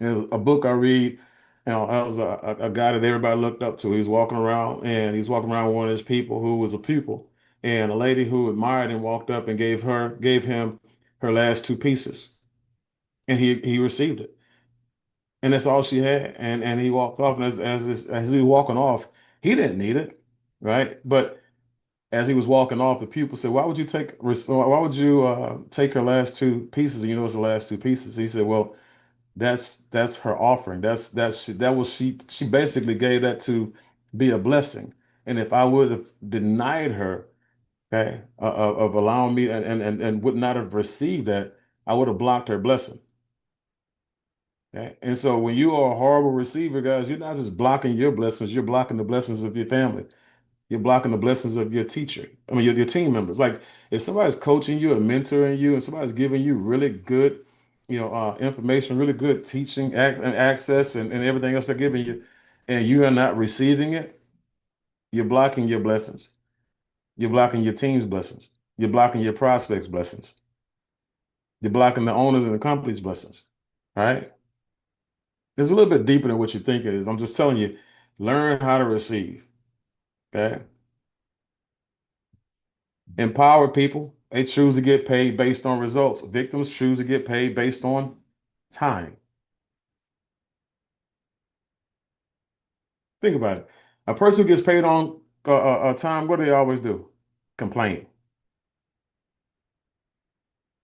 A book I read, I was a guy that everybody looked up to. He's walking around with one of his people who was a pupil, and a lady who admired him walked up and gave him her last two pieces, and he received it, and that's all she had, and he walked off, and as he was walking off, he didn't need it, right? But as he was walking off, the pupil said, "Why would you take her last two pieces? And you know it's the last two pieces." He said, "Well, that's her offering. She basically gave that to be a blessing. And if I would have denied her, okay, of allowing me and would not have received that, I would have blocked her blessing." Okay? And so when you are a horrible receiver, guys, you're not just blocking your blessings, you're blocking the blessings of your family. You're blocking the blessings of your teacher. I mean, your team members. Like if somebody's coaching you and mentoring you, and somebody's giving you really good, information, really good teaching and access, and everything else they're giving you, and you are not receiving it, you're blocking your blessings. You're blocking your team's blessings. You're blocking your prospects' blessings. You're blocking the owners and the company's blessings. All right. It's a little bit deeper than what you think it is. I'm just telling you, learn how to receive. Okay. Empower people. They choose to get paid based on results. Victims choose to get paid based on time. Think about it. A person who gets paid on time, what do they always do? Complain.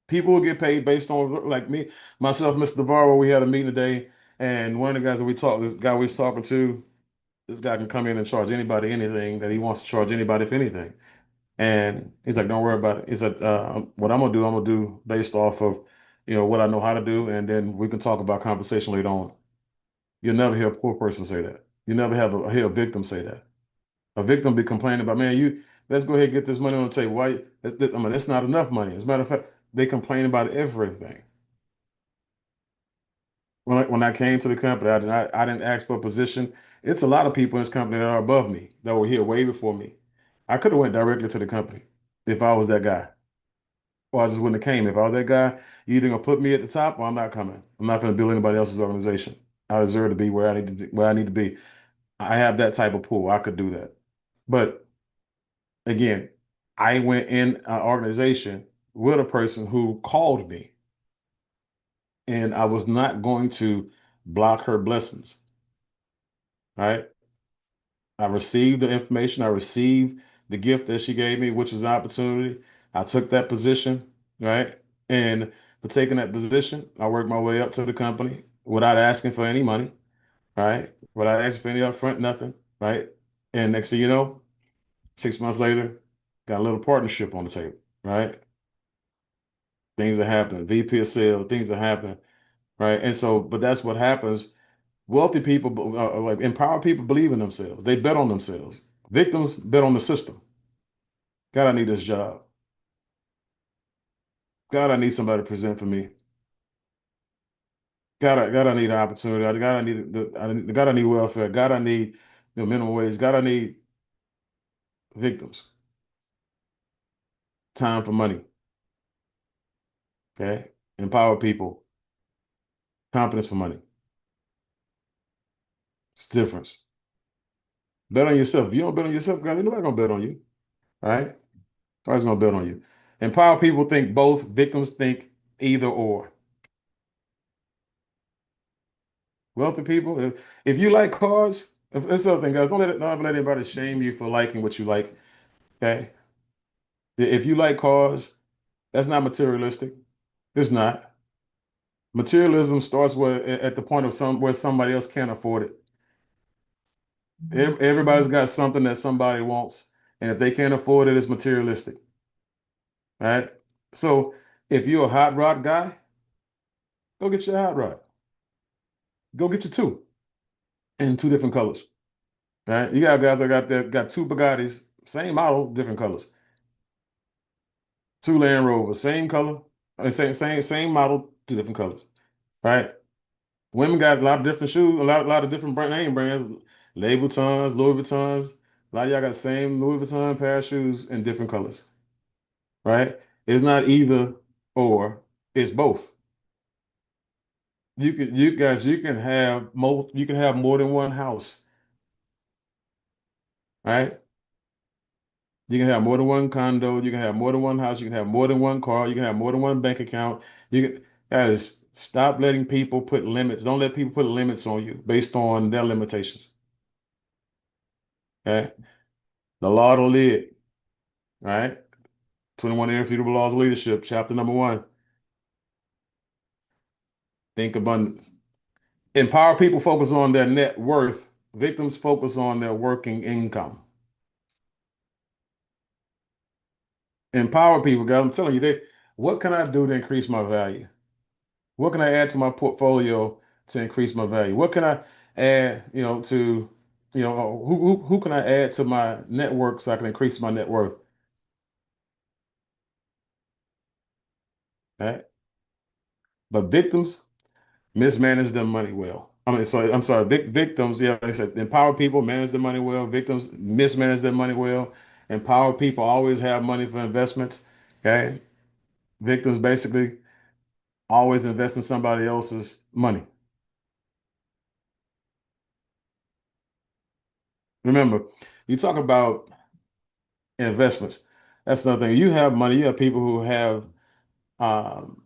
People who get paid based on, like me, myself, Mr. Navarro, we had a meeting today, and one of the guys that we talked, this guy we was talking to, this guy can come in and charge anybody anything that he wants to charge anybody for anything. And he's like, don't worry about it. He said, what I'm gonna do based off of, what I know how to do, and then we can talk about compensation later on. You'll never hear a poor person say that. You never hear a victim say that. A victim be complaining about, man, let's go ahead and get this money on the table. Why? That's not enough money. As a matter of fact, they complain about everything. When I came to the company, I didn't ask for a position. It's a lot of people in this company that are above me that were here way before me. I could have went directly to the company if I was that guy. Or I just wouldn't have came. If I was that guy, you either gonna put me at the top or I'm not coming. I'm not gonna build anybody else's organization. I deserve to be where I need to be. I have that type of pull. I could do that. But again, I went in an organization with a person who called me, and I was not going to block her blessings. Right? I received the information. I received the gift that she gave me, which was an opportunity. I took that position, right? And for taking that position, I worked my way up to the company without asking for any money, right? Without asking for any upfront, nothing, right? And next thing you know, 6 months later, got a little partnership on the table, right? Things are happening. VP of sales, things are happening, right? And so, but that's what happens. Wealthy people, like empowered people, believe in themselves. They bet on themselves. Victims bet on the system. God, I need this job. God, I need somebody to present for me. God, I need an opportunity. God, I need welfare. God, I need the minimum wage. God, I need victims. Time for money. Okay, empower people. Confidence for money. It's the difference. Bet on yourself. If you don't bet on yourself, God, ain't nobody gonna bet on you. All right? Nobody's gonna bet on you. Empower people think both. Victims think either or. Wealthy people, if you like cars, that's something, guys. Don't let anybody shame you for liking what you like. Okay. If you like cars, that's not materialistic. It's not. Materialism starts at the point of where somebody else can't afford it. Everybody's got something that somebody wants, and if they can't afford it, it's materialistic. Right? So if you're a hot rod guy, go get your hot rod. Go get your two in two different colors. Right? You got guys that got two Bugattis, same model, different colors. Two Land Rovers, same color, same model, two different colors. Right? Women got a lot of different shoes, a lot of different name brands, Louis Vuittons. A lot of y'all got the same Louis Vuitton pair of shoes in different colors. Right? It's not either or, it's both. You can have more than one house. Right? You can have more than one condo, you can have more than one house, you can have more than one car, you can have more than one bank account. Guys, stop letting people put limits. Don't let people put limits on you based on their limitations. Okay? The law of the lid, right? 21 Irrefutable Laws of Leadership, chapter number 1. Think abundance. Empower people focus on their net worth. Victims focus on their working income. Empower people, guys. I'm telling you, what can I do to increase my value? What can I add to my portfolio to increase my value? What can I add, who can I add to my network so I can increase my net worth? Right? But victims mismanage their money well. I'm sorry, victims, yeah, like I said, empower people, manage their money well. Victims mismanage their money well. Empower people always have money for investments. Okay. Victims basically always invest in somebody else's money. Remember, you talk about investments. That's another thing. You have money. You have people who have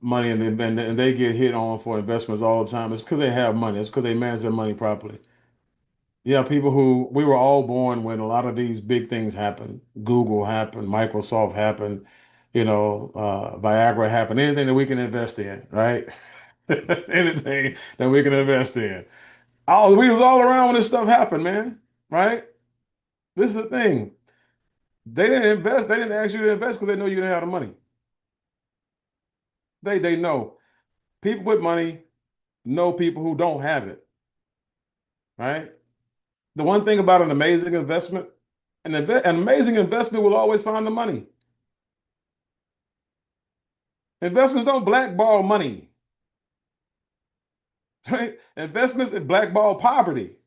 money and they get hit on for investments all the time. It's because they have money. It's because they manage their money properly. Yeah, people who we were all born when a lot of these big things happened. Google happened, Microsoft happened, Viagra happened, anything that we can invest in, right? Anything that we can invest in. We was all around when this stuff happened, man. Right? This is the thing. They didn't invest, they didn't ask you to invest because they know you didn't have the money. They know. People with money know people who don't have it. Right? The one thing about an amazing investment, an amazing investment will always find the money. Investments don't blackball money. Right? Investments blackball poverty.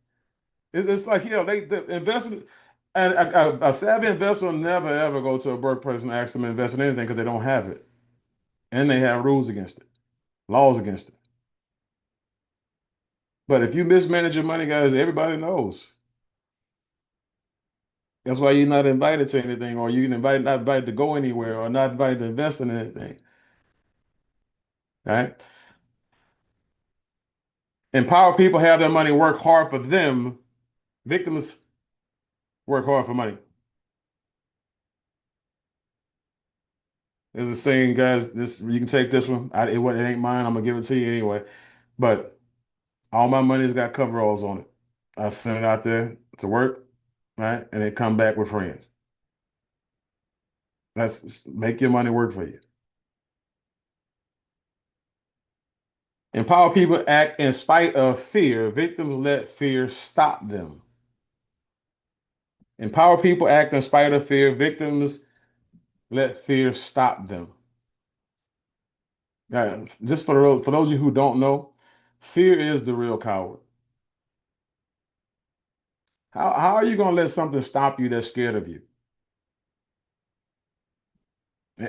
It's like, the investment, and a savvy investor will never ever go to a broke person and ask them to invest in anything because they don't have it. And they have rules against it, laws against it. But if you mismanage your money, guys, everybody knows. That's why you're not invited to anything, or you're not invited to go anywhere, or not invited to invest in anything. Right? Empowered people have their money work hard for them. Victims work hard for money. There's a saying, guys. This you can take this one. It ain't mine. I'm gonna give it to you anyway. But all my money's got coveralls on it. I send it out there to work, right, and it come back with friends. That's make your money work for you. Empower people act in spite of fear. Victims let fear stop them. Empower people act in spite of fear. Victims let fear stop them. Now, just for those of you who don't know, fear is the real coward. How are you going to let something stop you that's scared of you?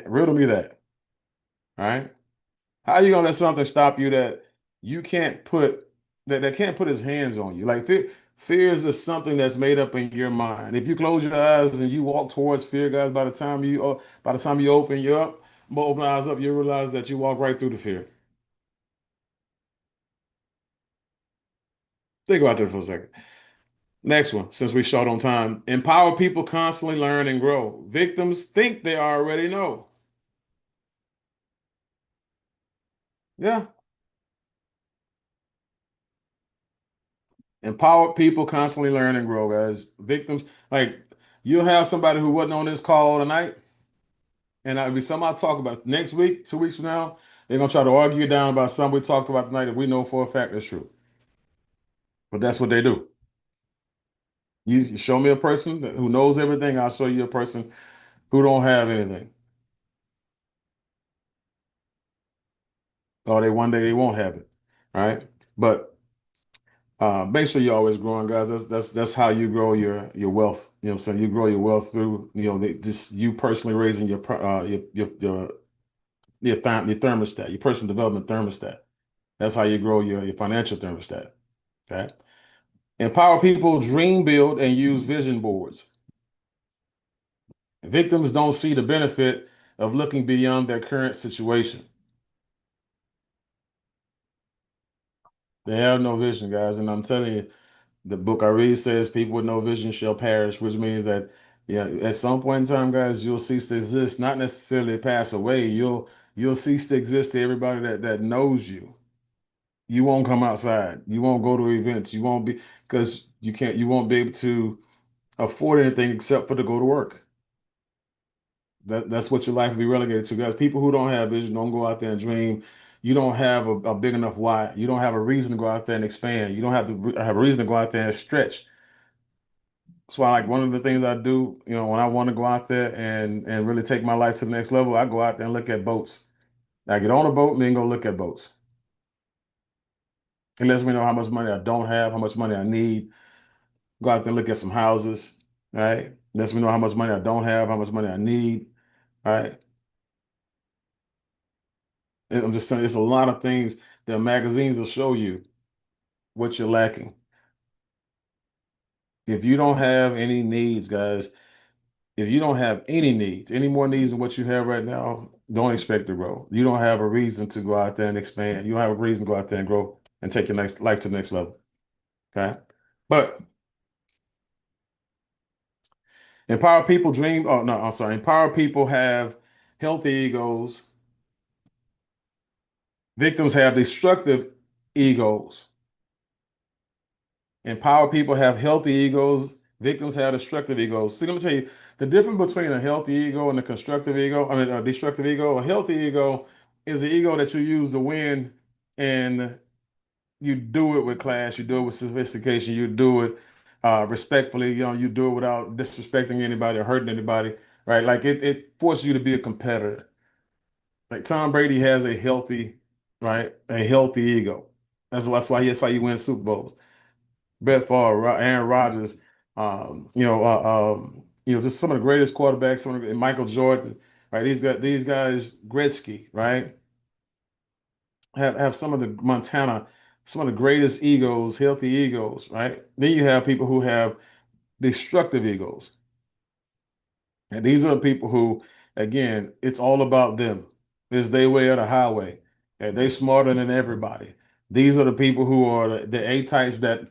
Riddle me that. All right. How are you going to let something stop you that you can't put that can't put his hands on you? Like fear is just something that's made up in your mind. If you close your eyes and you walk towards fear, guys, by the time you open eyes up, you realize that you walk right through the fear. Think about that for a second. Next one, since we're short on time. Empower people constantly learn and grow. Victims think they already know. Yeah. Empowered people constantly learn and grow, guys. Victims, like you'll have somebody who wasn't on this call tonight, and it'll be something I'll talk about next week, 2 weeks from now. They're gonna try to argue you down about something we talked about tonight that we know for a fact is true. But that's what they do. You show me a person who knows everything, I'll show you a person who don't have anything. Or one day they won't have it. All right. But make sure you're always growing, guys. That's how you grow your wealth. You know what I'm saying? You grow your wealth through, just you personally raising your thermostat, your personal development thermostat. That's how you grow your financial thermostat. Okay. Empower people, dream, build, and use vision boards. Victims don't see the benefit of looking beyond their current situation. They have no vision, guys. And I'm telling you, the book I read says people with no vision shall perish, which means that, yeah, at some point in time, guys, you'll cease to exist, not necessarily pass away. You'll cease to exist to everybody that knows you. You won't come outside. You won't go to events. You won't be because you won't be able to afford anything except for to go to work. That's what your life will be relegated to, guys. People who don't have vision don't go out there and dream. You don't have a big enough why. You don't have a reason to go out there and expand. You don't have a reason to go out there and stretch. That's why, like, one of the things I do, when I want to go out there and really take my life to the next level, I go out there and look at boats. I get on a boat and then go look at boats. It lets me know how much money I don't have, how much money I need. Go out there and look at some houses, right? Lets me know how much money I don't have, how much money I need, right? And I'm just saying, it's a lot of things that magazines will show you what you're lacking. If you don't have any needs, guys, if you don't have any needs, any more needs than what you have right now, don't expect to grow. You don't have a reason to go out there and expand. You don't have a reason to go out there and grow and take your next life to the next level. Okay. But empowered people dream. Oh, no, I'm sorry. Empowered people have healthy egos. Victims have destructive egos. Empowered people have healthy egos. Victims have destructive egos. See, let me tell you the difference between a healthy ego and a constructive ego. I mean, a destructive ego. A healthy ego is the ego that you use to win, and you do it with class. You do it with sophistication. You do it respectfully. You know, you do it without disrespecting anybody or hurting anybody. Right? Like it forces you to be a competitor. Like Tom Brady has a healthy, right, a healthy ego. That's why he wins Super Bowls. Brett Favre, Aaron Rodgers, just some of the greatest quarterbacks, Michael Jordan, right? These guys, Gretzky, right? Have some of the some of the greatest egos, healthy egos, right? Then you have people who have destructive egos. And these are the people who, again, it's all about them. It's their way or the highway. And they smarter than everybody. These are the people who are the A types that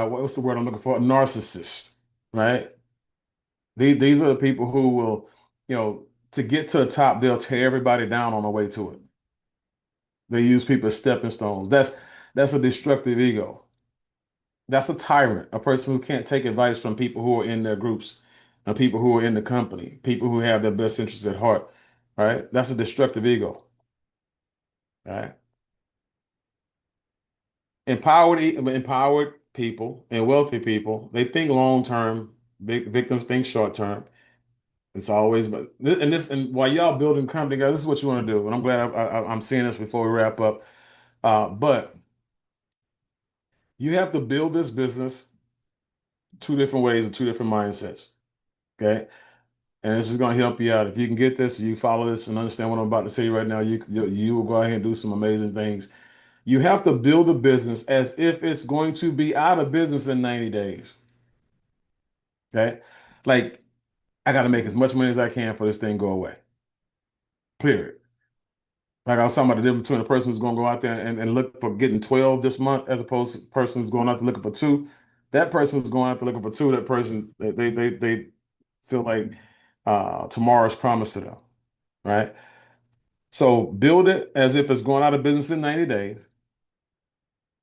what's the word I'm looking for? Narcissists, right? These are the people who will, to get to the top, they'll tear everybody down on the way to it. They use people as stepping stones. That's a destructive ego. That's a tyrant, a person who can't take advice from people who are in their groups, and people who are in the company, people who have their best interests at heart, right? That's a destructive ego, right? Empowered people and wealthy people, they think long term. Victims think short term. It's always, and while y'all building company, guys, this is what you want to do. And I'm glad I'm seeing this before we wrap up. But you have to build this business two different ways and two different mindsets. Okay. And this is going to help you out. If you can get this, you follow this and understand what I'm about to say right now, you will go ahead and do some amazing things. You have to build a business as if it's going to be out of business in 90 days. Okay? Like, I got to make as much money as I can for this thing go away. Period. Like I was talking about the difference between a person who's going to go out there and look for getting 12 this month as opposed to a person who's going out to looking for two. That person who's going out to looking for two, that person, they feel like tomorrow is promised to them. Right? So build it as if it's going out of business in 90 days.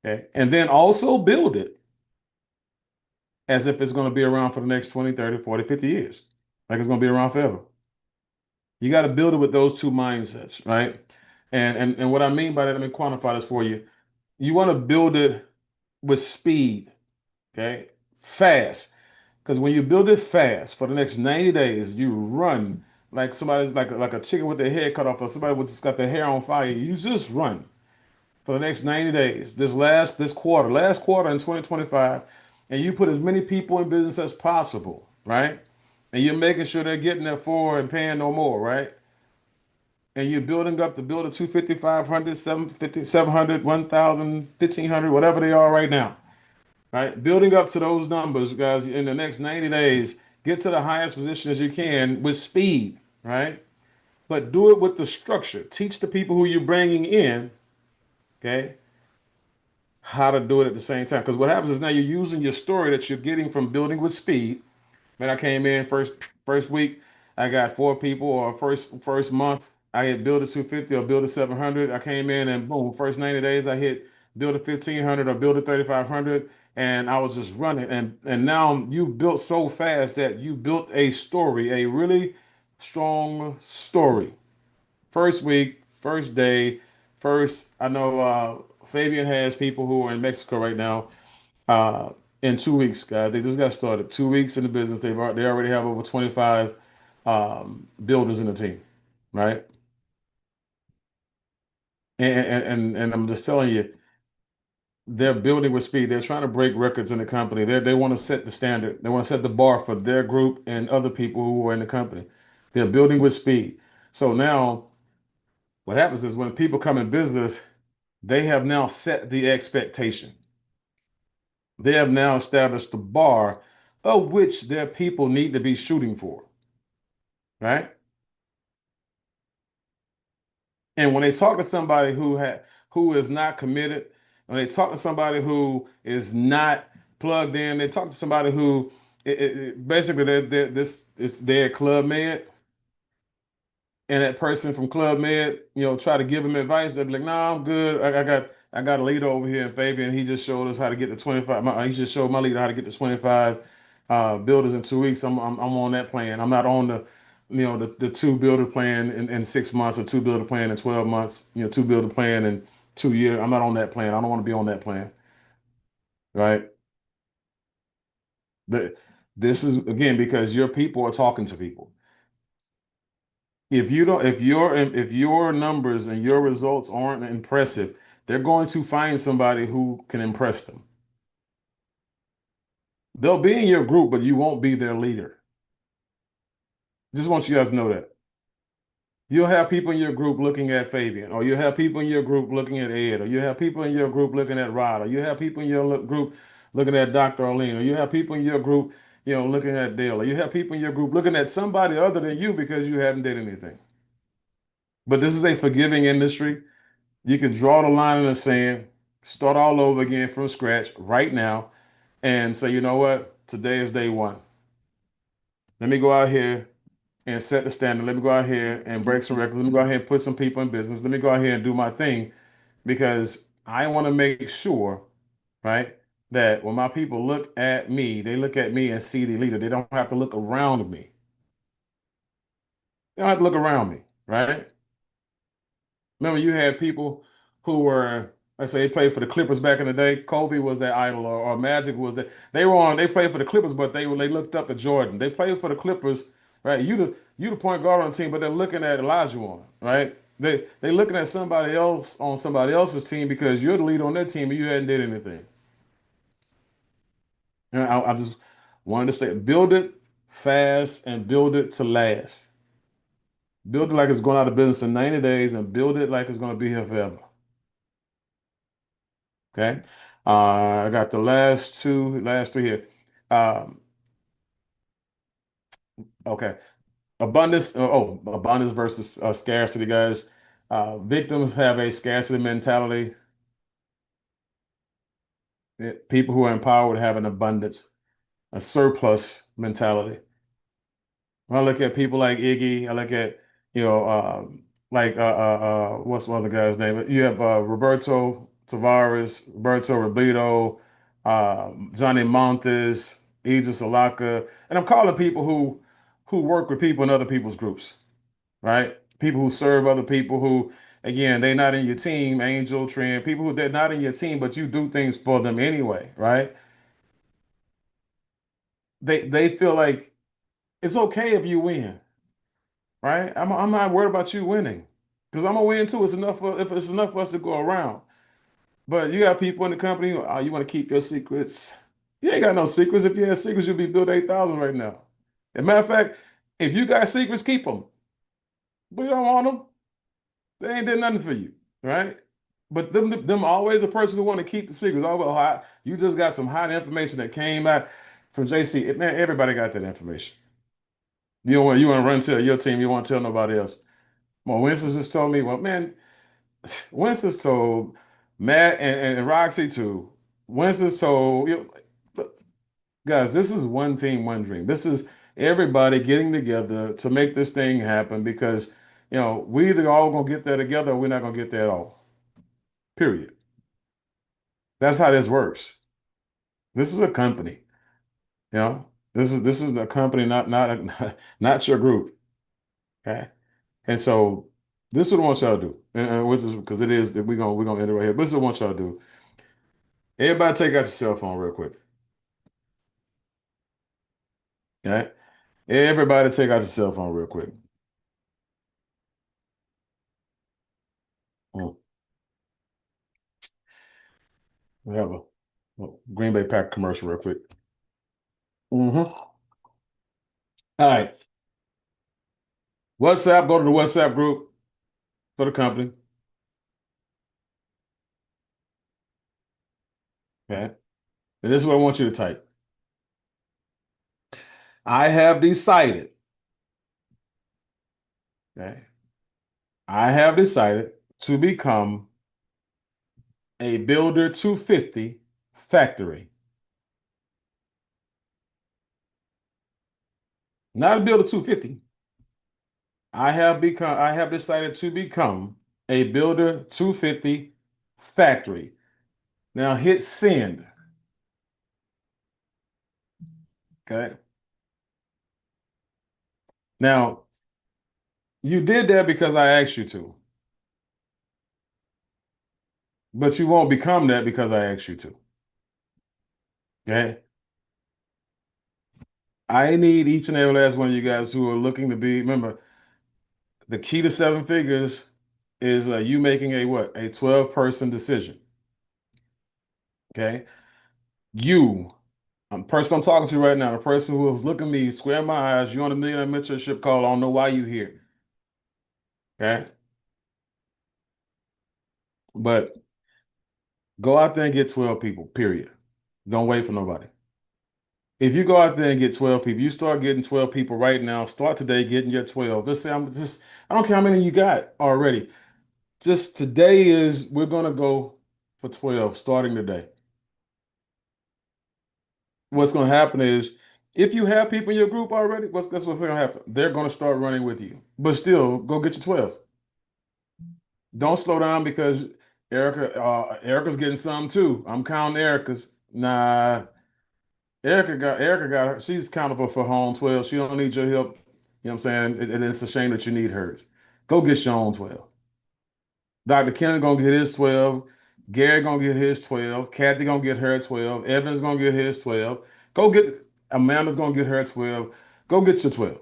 Okay. And then also build it as if it's going to be around for the next 20, 30, 40, 50 years. Like it's going to be around forever. You got to build it with those two mindsets, right? And what I mean by that, let me quantify this for you. You want to build it with speed, okay? Fast. Because when you build it fast for the next 90 days, you run like somebody's like a chicken with their head cut off, or somebody with just got their hair on fire. You just run for the next 90 days, last quarter in 2025, and you put as many people in business as possible, right? And you're making sure they're getting their for and paying no more, right? And you're building up to build a 250, 500, 750, 700, 1,000, 1,500, whatever they are right now, right? Building up to those numbers, guys, in the next 90 days, get to the highest position as you can with speed, right? But do it with the structure. Teach the people who you're bringing in, okay, how to do it at the same time. Because what happens is now you're using your story that you're getting from building with speed. When I came in first week, I got four people, or first month, I hit build a 250 or build a 700. I came in and boom, first 90 days, I hit build a 1,500 or build a 3,500, and I was just running. And now you built so fast that you built a story, a really strong story. First week, first day, I know Fabian has people who are in Mexico right now. In 2 weeks, guys, they just got started. 2 weeks in the business, they already have over 25 builders in the team, right? And I'm just telling you, they're building with speed. They're trying to break records in the company. They want to set the standard. They want to set the bar for their group and other people who are in the company. They're building with speed. So now what happens is when people come in business, they have now set the expectation. They have now established the bar of which their people need to be shooting for. right? And when they talk to somebody who is not committed, when they talk to somebody who is not plugged in, they talk to somebody who basically this is their Club Med, and that person from Club Med, try to give them advice. They'll be like, "Nah, I'm good. I got a leader over here in Fabian. He just showed us how to get to 25. He just showed my leader how to get to 25 builders in 2 weeks. I'm on that plan. I'm not on the two builder plan in 6 months or two builder plan in 12 months. Two builder plan in 2 years. I'm not on that plan. I don't want to be on that plan, right? The, this is again because your people are talking to people. If you don't, if your numbers and your results aren't impressive, they're going to find somebody who can impress them. They'll be in your group, but you won't be their leader. Just want you guys to know that. You'll have people in your group looking at Fabian, or you'll have people in your group looking at Ed, or you have people in your group looking at Rod, or you have people in your group looking at Dr. Arlene, or you have people in your group, looking at Dale, or you have people in your group looking at somebody other than you because you haven't did anything. But this is a forgiving industry. You can draw the line in the sand, start all over again from scratch right now, and say, you know what? Today is day one. Let me go out here and set the standard. Let me go out here and break some records. Let me go out here and put some people in business. Let me go out here and do my thing because I want to make sure, right, that when my people look at me, they look at me and see the leader. They don't have to look around me. They don't have to look around me, right? Remember, you had people who were, let's say, they played for the Clippers back in the day. Kobe was their idol, or Magic was that. They played for the Clippers, but they looked up to Jordan. They played for the Clippers, right? You the point guard on the team, but they're looking at Olajuwon, right? They looking at somebody else on somebody else's team because you're the leader on their team and you hadn't did anything. And I just wanted to say, build it fast and build it to last. Build it like it's going out of business in 90 days and build it like it's going to be here forever. Okay. I got the last three here. Um, okay. Abundance versus scarcity, guys. Victims have a scarcity mentality. People who are empowered have an abundance, a surplus mentality. When I look at people like Iggy, I look at, like what's one of the guy's name? You have Roberto Tavares, Roberto Robledo, Johnny Montes, Idris Alaka, and I'm calling people who work with people in other people's groups, right? People who serve other people who, again, they're not in your team, Angel, Trent, people who they're not in your team, but you do things for them anyway, right? They feel like it's okay if you win. Right? I'm not worried about you winning because I'm gonna win too. It's enough if it's enough for us to go around. But you got people in the company. Oh, you want to keep your secrets? You ain't got no secrets. If you had secrets, you'd be built 8,000 right now. As a matter of fact, if you got secrets, keep them. But you don't want them. They ain't did nothing for you, right? But them always a person who want to keep the secrets. Oh, well, you just got some hot information that came out from JC. Man, everybody got that information. You want to run to your team. You want to tell nobody else. Well, Winston just told me, well, man, Winston's told Matt and Roxy too. Winston's told, look, guys, this is one team, one dream. This is everybody getting together to make this thing happen because, we either all gonna get there together or we're not gonna get there at all. Period. That's how this works. This is a company, this is a company, not your group. Okay. And so this is what I want y'all to do. And which is because it is that we're gonna end it right here. But this is what I want y'all to do. Everybody take out your cell phone real quick. Okay? Everybody take out your cell phone real quick. Mm. We have a Green Bay Pack commercial real quick. All right. WhatsApp, go to the WhatsApp group for the company. Okay. And this is what I want you to type. I have decided Okay. I have decided to become a Builder 250 factory. Not a Builder 250. I have decided to become a Builder 250 factory. Now hit send. Okay. Now, you did that because I asked you to, but you won't become that because I asked you to. Okay. I need each and every last one of you guys who are looking to be, remember, the key to 7 figures is you making a what? A 12-person decision. Okay. You, person I'm talking to right now, the person who was looking at me, square my eyes, you on a Millionaire Mentorship call, I don't know why you here. Okay. But go out there and get 12 people, period. Don't wait for nobody. If you go out there and get 12 people, you start getting 12 people right now, start today getting your 12. Let's say I don't care how many you got already. Just today we're going to go for 12 starting today. What's going to happen is if you have people in your group already, that's what's going to happen. They're going to start running with you, but still go get your 12. Don't slow down because Erica's getting some too. I'm counting Erica's. Nah, Erica got her. She's accountable for her own 12. She don't need your help. You know what I'm saying? It's a shame that you need hers. Go get your own 12. Dr. Kennedy gonna get his 12. Gary gonna get his 12. Kathy gonna get her 12. Evan's gonna get his 12. Go get Amanda's gonna get her 12. Go get your 12.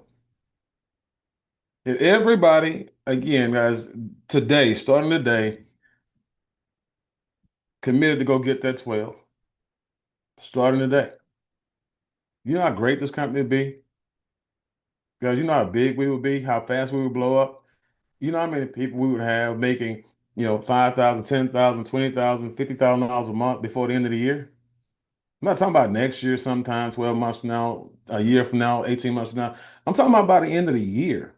And everybody, again, guys, today, starting today, committed to go get that 12. Starting today. You know how great this company would be? Guys, you know how big we would be, how fast we would blow up. You know how many people we would have making, 5,000, 10,000, 20,000, $50,000 a month before the end of the year? I'm not talking about next year, sometime 12 months from now, a year from now, 18 months from now. I'm talking about by the end of the year.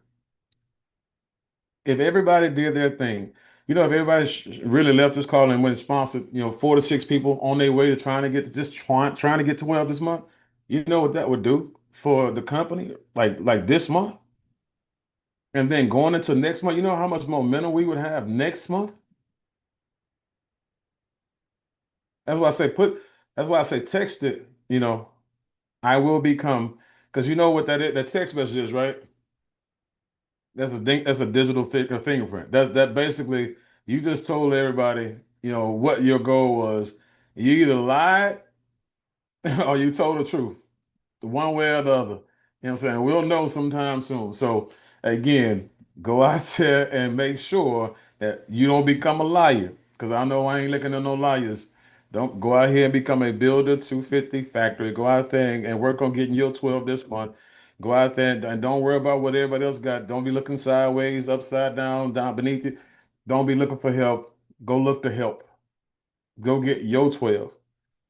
If everybody did their thing, if everybody really left this call and went and sponsored, 4 to 6 people on their way to trying to get to 12 this month, you know what that would do for the company, like this month? And then going into next month, you know how much momentum we would have next month? That's why I say text it, I will become, because you know what that is, that text message is, right? That's a digital fingerprint. That basically you just told everybody, what your goal was. You either lied or you told the truth, one way or the other. You know what I'm saying? We'll know sometime soon. So again, go out there and make sure that you don't become a liar. Because I know I ain't looking at no liars. Don't go out here and become a Builder 250 factory. Go out there and work on getting your 12 this month. Go out there and don't worry about what everybody else got. Don't be looking sideways, upside down, down beneath you. Don't be looking for help. Go look to help. Go get your 12. All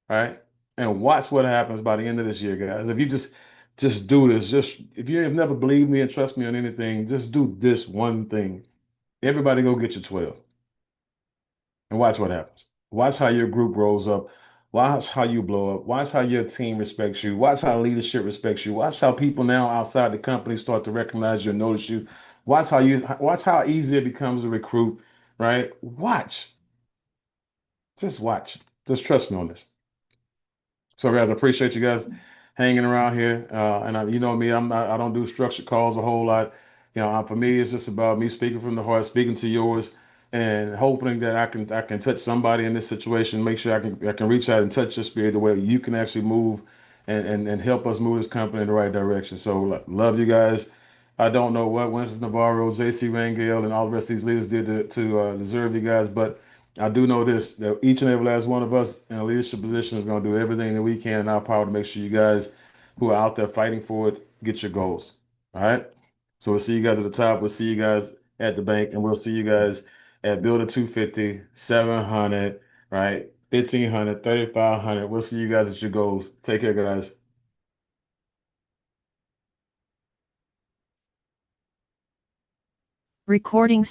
right. And watch what happens by the end of this year, guys. If you just do this, just if you have never believed me and trust me on anything, just do this one thing. Everybody go get your 12 and watch what happens. Watch how your group rolls up. Watch how you blow up. Watch how your team respects you. Watch how leadership respects you. Watch how people now outside the company start to recognize you and notice you. Watch how easy it becomes to recruit, right? Watch. Just watch. Just trust me on this. So, guys, I appreciate you guys hanging around here. You know me, I don't do structured calls a whole lot. For me, it's just about me speaking from the heart, speaking to yours, and hoping that I can touch somebody in this situation. Make sure I can reach out and touch your spirit the way you can actually move and help us move this company in the right direction. So, love you guys. I don't know what Winston Navarro, J.C. Rangel, and all the rest of these leaders did to deserve you guys, but I do know this, that each and every last one of us in a leadership position is going to do everything that we can in our power to make sure you guys who are out there fighting for it get your goals. All right. So we'll see you guys at the top. We'll see you guys at the bank, and we'll see you guys at Builder 250, 700, right? 1,500, 3,500. We'll see you guys at your goals. Take care, guys. Recording